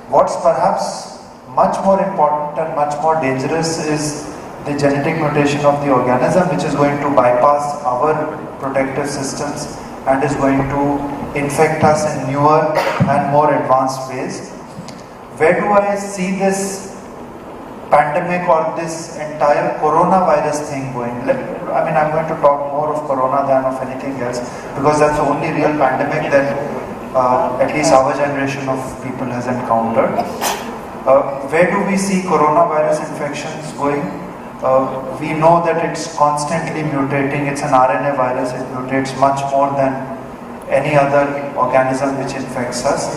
Speaker 10: What's perhaps much more important and much more dangerous is the genetic mutation of the organism, which is going to bypass our protective systems and is going to infect us in newer and more advanced ways. Where do I see this pandemic or this entire coronavirus thing going? I'm going to talk more of corona than of anything else, because that's the only real pandemic that at least our generation of people has encountered. Where do we see coronavirus infections going? We know that it's constantly mutating. It's an RNA virus. It mutates much more than any other organism which infects us.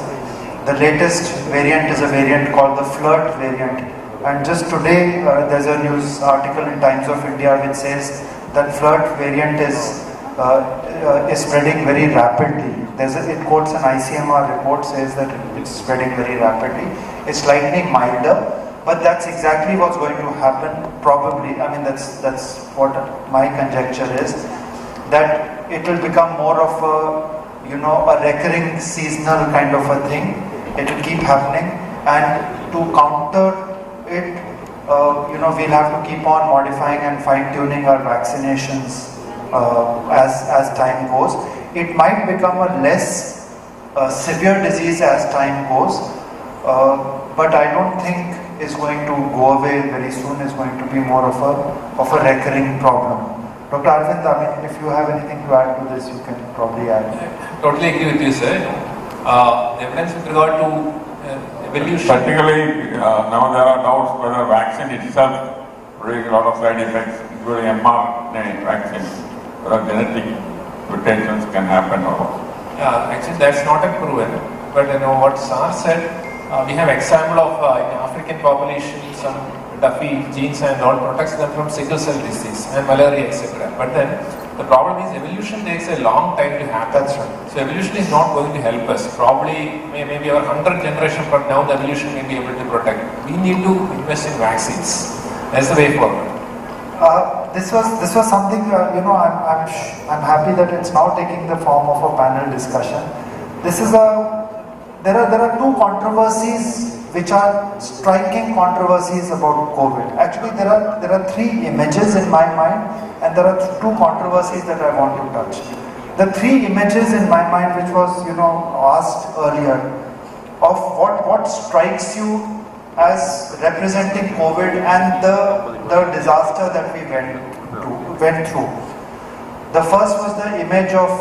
Speaker 10: The latest variant is a variant called the flirt variant. And just today, there's a news article in Times of India which says that flirt variant is spreading very rapidly. It quotes an ICMR report, says that it's spreading very rapidly. It's slightly milder, but that's exactly what's going to happen probably. I mean, that's what my conjecture is, that it will become more of a recurring seasonal kind of a thing. It will keep happening, and to counter it, we'll have to keep on modifying and fine-tuning our vaccinations as time goes. It might become a less severe disease as time goes, but I don't think it's going to go away very soon. It's going to be more of a recurring problem. Dr. Arvind, I mean, if you have anything to add to this, you can probably add.
Speaker 9: Totally agree with you, sir. Evidence with regard to evolution.
Speaker 8: Particularly, now there are doubts whether vaccine itself brings a lot of side effects, including mRNA vaccine, whether genetic mutations can happen or not.
Speaker 9: Actually, that's not a proven. But what SARS said, we have example of in African population some Duffy genes and all protects them from sickle cell disease and malaria, etc. But then the problem is evolution takes a long time to happen.
Speaker 10: That's right.
Speaker 9: So evolution is not going to help us. Probably maybe our 100th generation from now the evolution may be able to protect. We need to invest in vaccines. That's the way forward.
Speaker 10: This was something, I'm happy that it's now taking the form of a panel discussion. There are two controversies which are striking controversies about COVID. Actually, there are three images in my mind, and there are two controversies that I want to touch. The three images in my mind, which was asked earlier, of what strikes you as representing COVID and the disaster that we went through. The first was the image of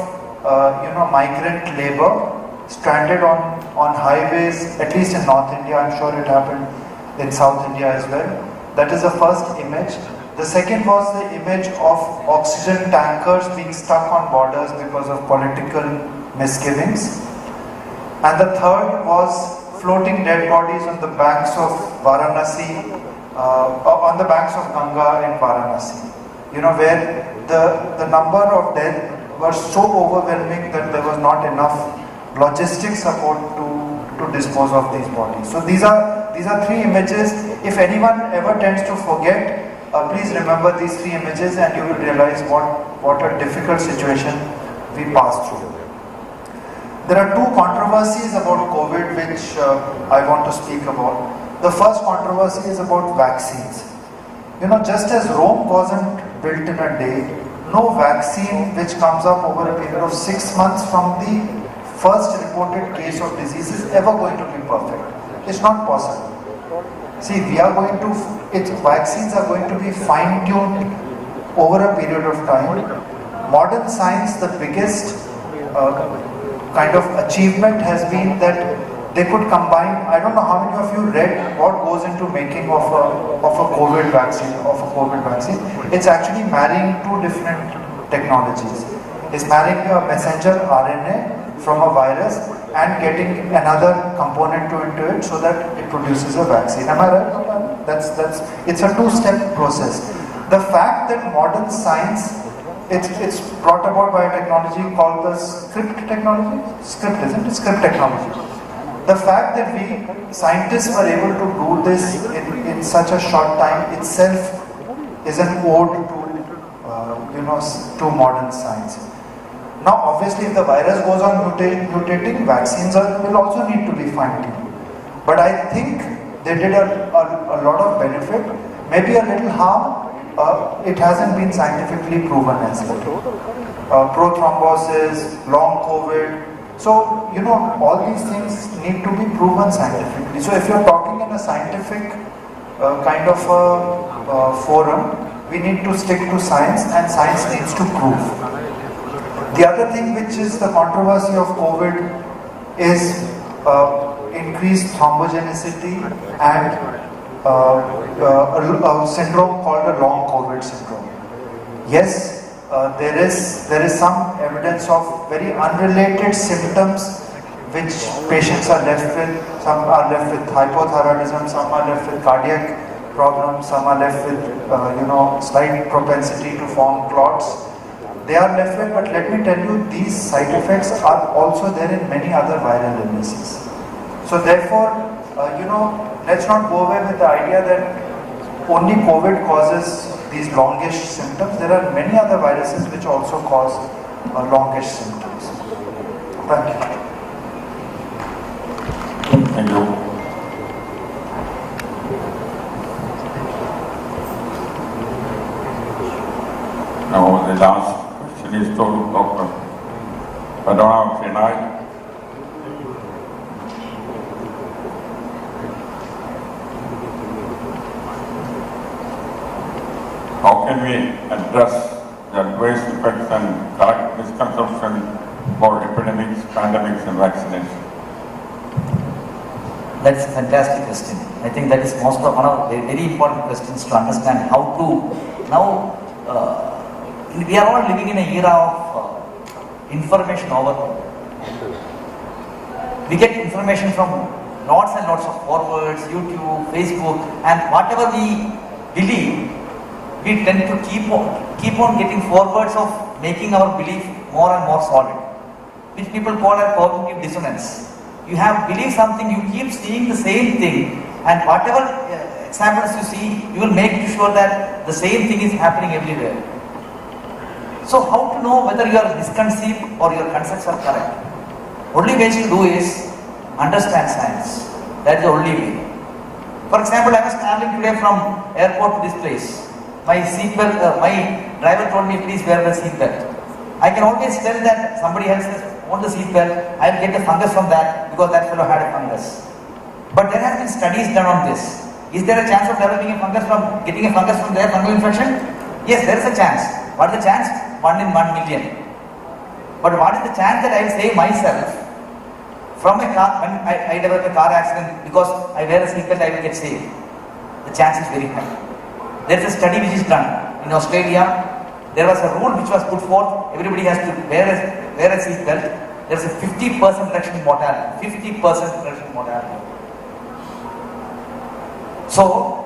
Speaker 10: migrant labor stranded on highways, at least in North India. I'm sure it happened in South India as well. That is the first image. The second was the image of oxygen tankers being stuck on borders because of political misgivings. And the third was floating dead bodies on the banks of Varanasi, on the banks of Ganga in Varanasi. Where the number of death was so overwhelming that there was not enough logistic support to dispose of these bodies. So these are three images. If anyone ever tends to forget, please remember these three images, and you will realize what a difficult situation we passed through. There are two controversies about COVID which I want to speak about. The first controversy is about vaccines. Just as Rome wasn't built in a day, no vaccine which comes up over a period of 6 months from the first reported case of disease is ever going to be perfect. It's not possible. See, vaccines are going to be fine-tuned over a period of time. Modern science, the biggest kind of achievement has been that they could combine, I don't know how many of you read what goes into making of a COVID vaccine, It's actually marrying two different technologies. It's marrying a messenger RNA from a virus and getting another component into it so that it produces a vaccine. Am I right? It's a two-step process. The fact that modern science, it's brought about by a technology called the script technology. Script technology. The fact that we scientists were able to do this in such a short time itself is an ode to modern science. Now, obviously, if the virus goes on mutating, vaccines will also need to be fine-tuned. But I think they did a lot of benefit, maybe a little harm. It hasn't been scientifically proven as well. Prothrombosis, long COVID. So, all these things need to be proven scientifically. So, if you're talking in a scientific kind of a forum, we need to stick to science, and science needs to prove. The other thing which is the controversy of COVID is increased thrombogenicity and a syndrome called a long COVID syndrome. Yes, there is some evidence of very unrelated symptoms which patients are left with. Some are left with hypothyroidism, some are left with cardiac problems, some are left with slight propensity to form clots. They are left with, but let me tell you, these side effects are also there in many other viral illnesses. So therefore, let's not go away with the idea that only COVID causes these longish symptoms. There are many other viruses which also cause longish symptoms. Thank you.
Speaker 8: Thank you. Now the last question is to Dr. Padmanabh Shenoy. How can we address the adverse effects and correct misconception about epidemics, pandemics and vaccination?
Speaker 11: That's a fantastic question. I think that is one of the very important questions to understand how to now. We are all living in an era of information overload. We get information from lots and lots of forwards, YouTube, Facebook, and whatever we believe, we tend to keep on getting forwards of making our belief more and more solid, which people call a cognitive dissonance. You have believed something, you keep seeing the same thing, and whatever examples you see, you will make sure that the same thing is happening everywhere. So how to know whether you are misconceived or your concepts are correct? Only way to do is understand science. That is the only way. For example, I was traveling today from airport to this place. My driver told me, please wear the seatbelt. I can always tell that somebody else has worn the seatbelt. I will get a fungus from that because that fellow had a fungus. But there have been studies done on this. Is there a chance of developing a fungus from getting a fungus from their fungal infection? Yes, there is a chance. What is the chance? 1 in 1 million. But what is the chance that I will save myself from a car, when I develop a car accident because I wear a seatbelt, I will get saved? The chance is very high. There is a study which is done in Australia. There was a rule which was put forth. Everybody has to wear a seatbelt. There is a 50% reduction in mortality. 50% reduction in mortality. So,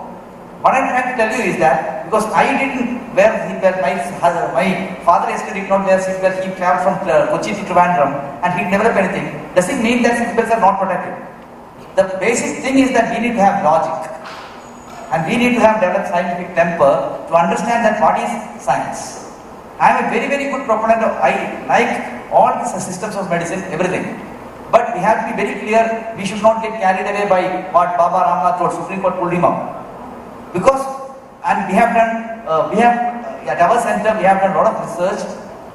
Speaker 11: what I am trying to tell you is that because I didn't wear seatbelt, my father yesterday did not wear seatbelt. He traveled from Kochi to Trivandrum and he developed anything. Doesn't mean that seatbelts are not protected. The basic thing is that we need to have logic and we need to have developed scientific temper to understand that what is science. I am a very, very good proponent of, I like all the systems of medicine, everything. But we have to be very clear, we should not get carried away by what Baba Ramnath told, Supreme Court pulled him up. Because, and we have done, at our center, we have done a lot of research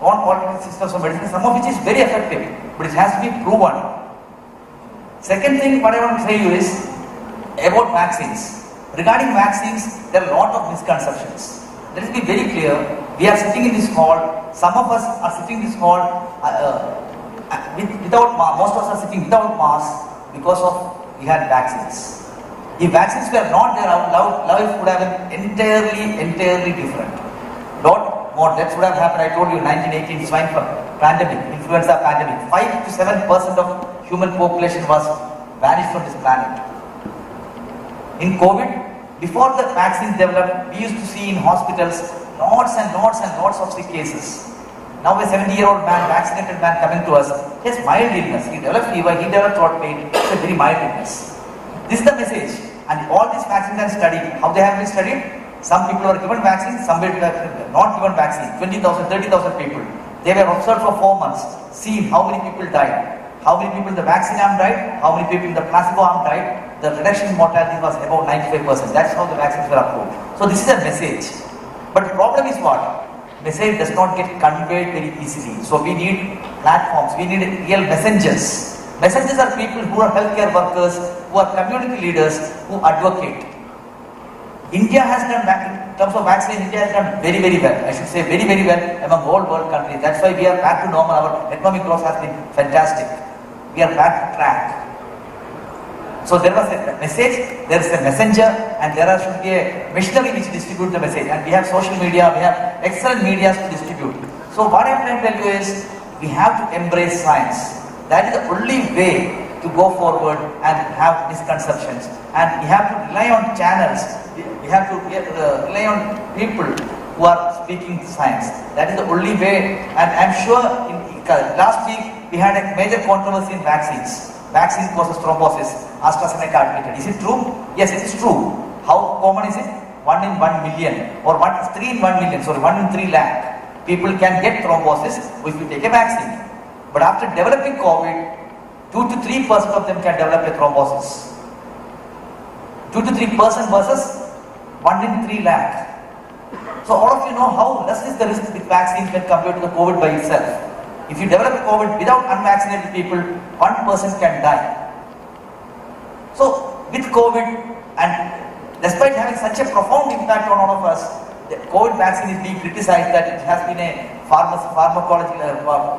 Speaker 11: on alternate systems of medicine, some of which is very effective, but it has to be proven. Second thing, what I want to say you is about vaccines. Regarding vaccines, there are a lot of misconceptions. Let us be very clear, we are sitting in this hall, some of us are sitting in this hall without mask, most of us are sitting without masks because of we had vaccines. If vaccines were not there, our life would have been entirely different. Lot more deaths would have happened. I told you 1918 swine pandemic, influenza pandemic. 5 to 7% of human population was vanished from this planet. In COVID, before the vaccines developed, we used to see in hospitals lots and lots of sick cases. Now a 70-year-old man, vaccinated man coming to us, he has mild illness. He developed fever, he developed throat pain. It's a very mild illness. This is the message. And all these vaccines are studied. How they have been studied? Some people were given vaccines, some were not given vaccine. 20,000, 30,000 people. They were observed for 4 months, seen how many people died. How many people in the vaccine arm died, how many people in the placebo arm died. The reduction in mortality was about 95%. That's how the vaccines were approved. So this is a message. But the problem is what? Message does not get conveyed very easily. So we need platforms, we need real messengers. Messengers are people who are healthcare workers, who are community leaders, who advocate. India has done, in terms of vaccination, India has done very well. I should say very well among all world countries. That's why we are back to normal. Our economic growth has been fantastic. We are back to track. So there was a message, there is a messenger, and there should be a missionary which distributes the message. And we have social media, we have excellent media to distribute. So what I'm trying to tell you is, we have to embrace science. That is the only way to go forward and have misconceptions. And we have to rely on channels. We have to rely on people who are speaking science. That is the only way. And I'm sure last week we had a major controversy in vaccines. Vaccine causes thrombosis. AstraZeneca admitted. Is it true? Yes, it is true. How common is it? 1 in 1 million, or 3 in 1 million, sorry, 1 in 3 lakh people can get thrombosis if you take a vaccine. But after developing COVID, 2 to 3% of them can develop a thrombosis. 2 to 3% versus 1 in 3 lakh. So all of you know how less is the risk with vaccines when compared to the COVID by itself. If you develop COVID without unvaccinated people, 1% can die. So with COVID, and despite having such a profound impact on all of us, the COVID vaccine is being criticized that it has been a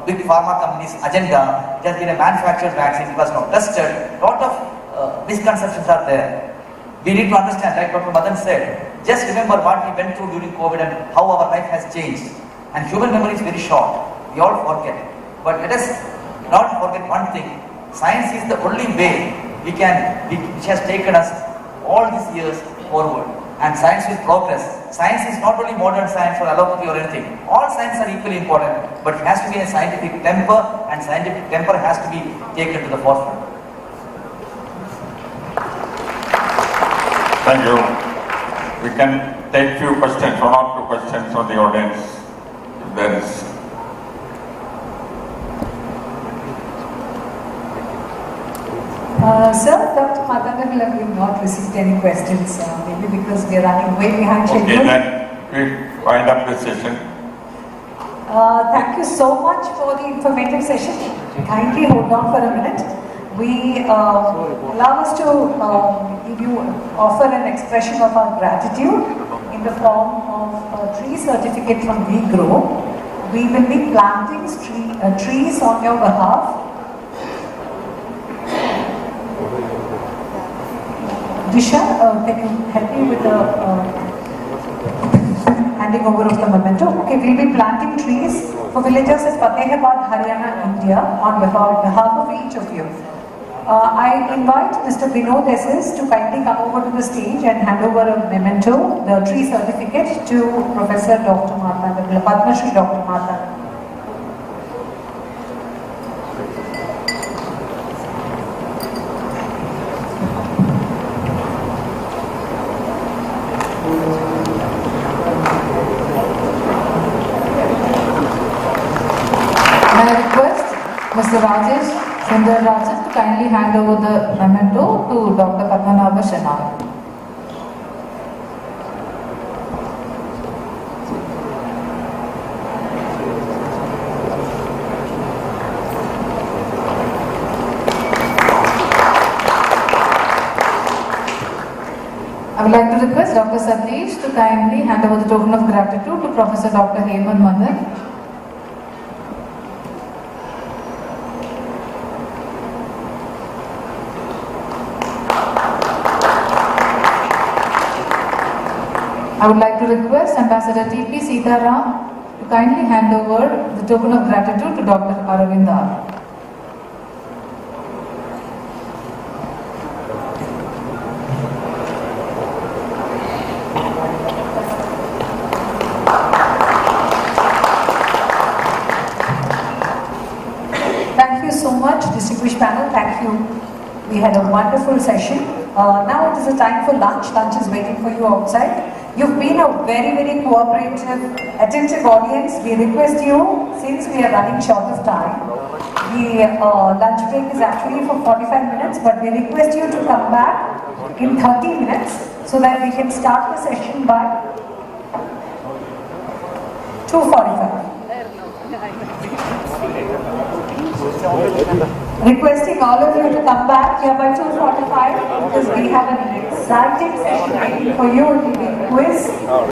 Speaker 11: big pharma company's agenda. It has been a manufactured vaccine. It was not tested. A lot of misconceptions are there. We need to understand, like Dr. Madan said, just remember what we went through during COVID and how our life has changed. And human memory is very short. We all forget. But let us not forget one thing. Science is the only way which has taken us all these years forward. And science will progress. Science is not only modern science or allopathy or anything. All science are equally important, but it has to be a scientific temper, and scientific temper has to be taken to the forefront.
Speaker 8: Thank you. We can take few questions, 1 or 2 questions from the audience. If there is.
Speaker 7: Sir, Dr. Martanda will have not received any questions, maybe because we are running way behind schedule.
Speaker 8: Okay, then we wind up the session.
Speaker 7: Thank you so much for the informative session. Kindly hold on for a minute. We allow us to offer an expression of our gratitude in the form of a tree certificate from We Grow. We will be planting trees on your behalf. Disha, can you help me with the handing over of the memento? Okay, we'll be planting trees for villagers at Fatehabad, Haryana, India on behalf of each of you. I invite Mr. Vinod S.S. to kindly come over to the stage and hand over a memento, the tree certificate, to Professor Dr. Martanda, Padma Shri Dr. Martanda.
Speaker 6: Mr. Rajesh Sundar Rajan to kindly hand over the memento to Dr. Padmanabha Shenoy. I would like to request Dr. Satish to kindly hand over the token of gratitude to Professor Dr. Hemant Madan. I would like to request Ambassador T.P. Sitaram to kindly hand over the token of gratitude to Dr. Aravind R.
Speaker 7: Thank you so much, distinguished panel. Thank you. We had a wonderful session. Now it is a time for lunch. Lunch is waiting for you outside. You've been a very, very cooperative, attentive audience. We request you, since we are running short of time, the lunch break is actually for 45 minutes, but we request you to come back in 30 minutes so that we can start the session by 2:45. Requesting all of you to come back here by 2:45 because we have an exciting session waiting for you. It will be quiz.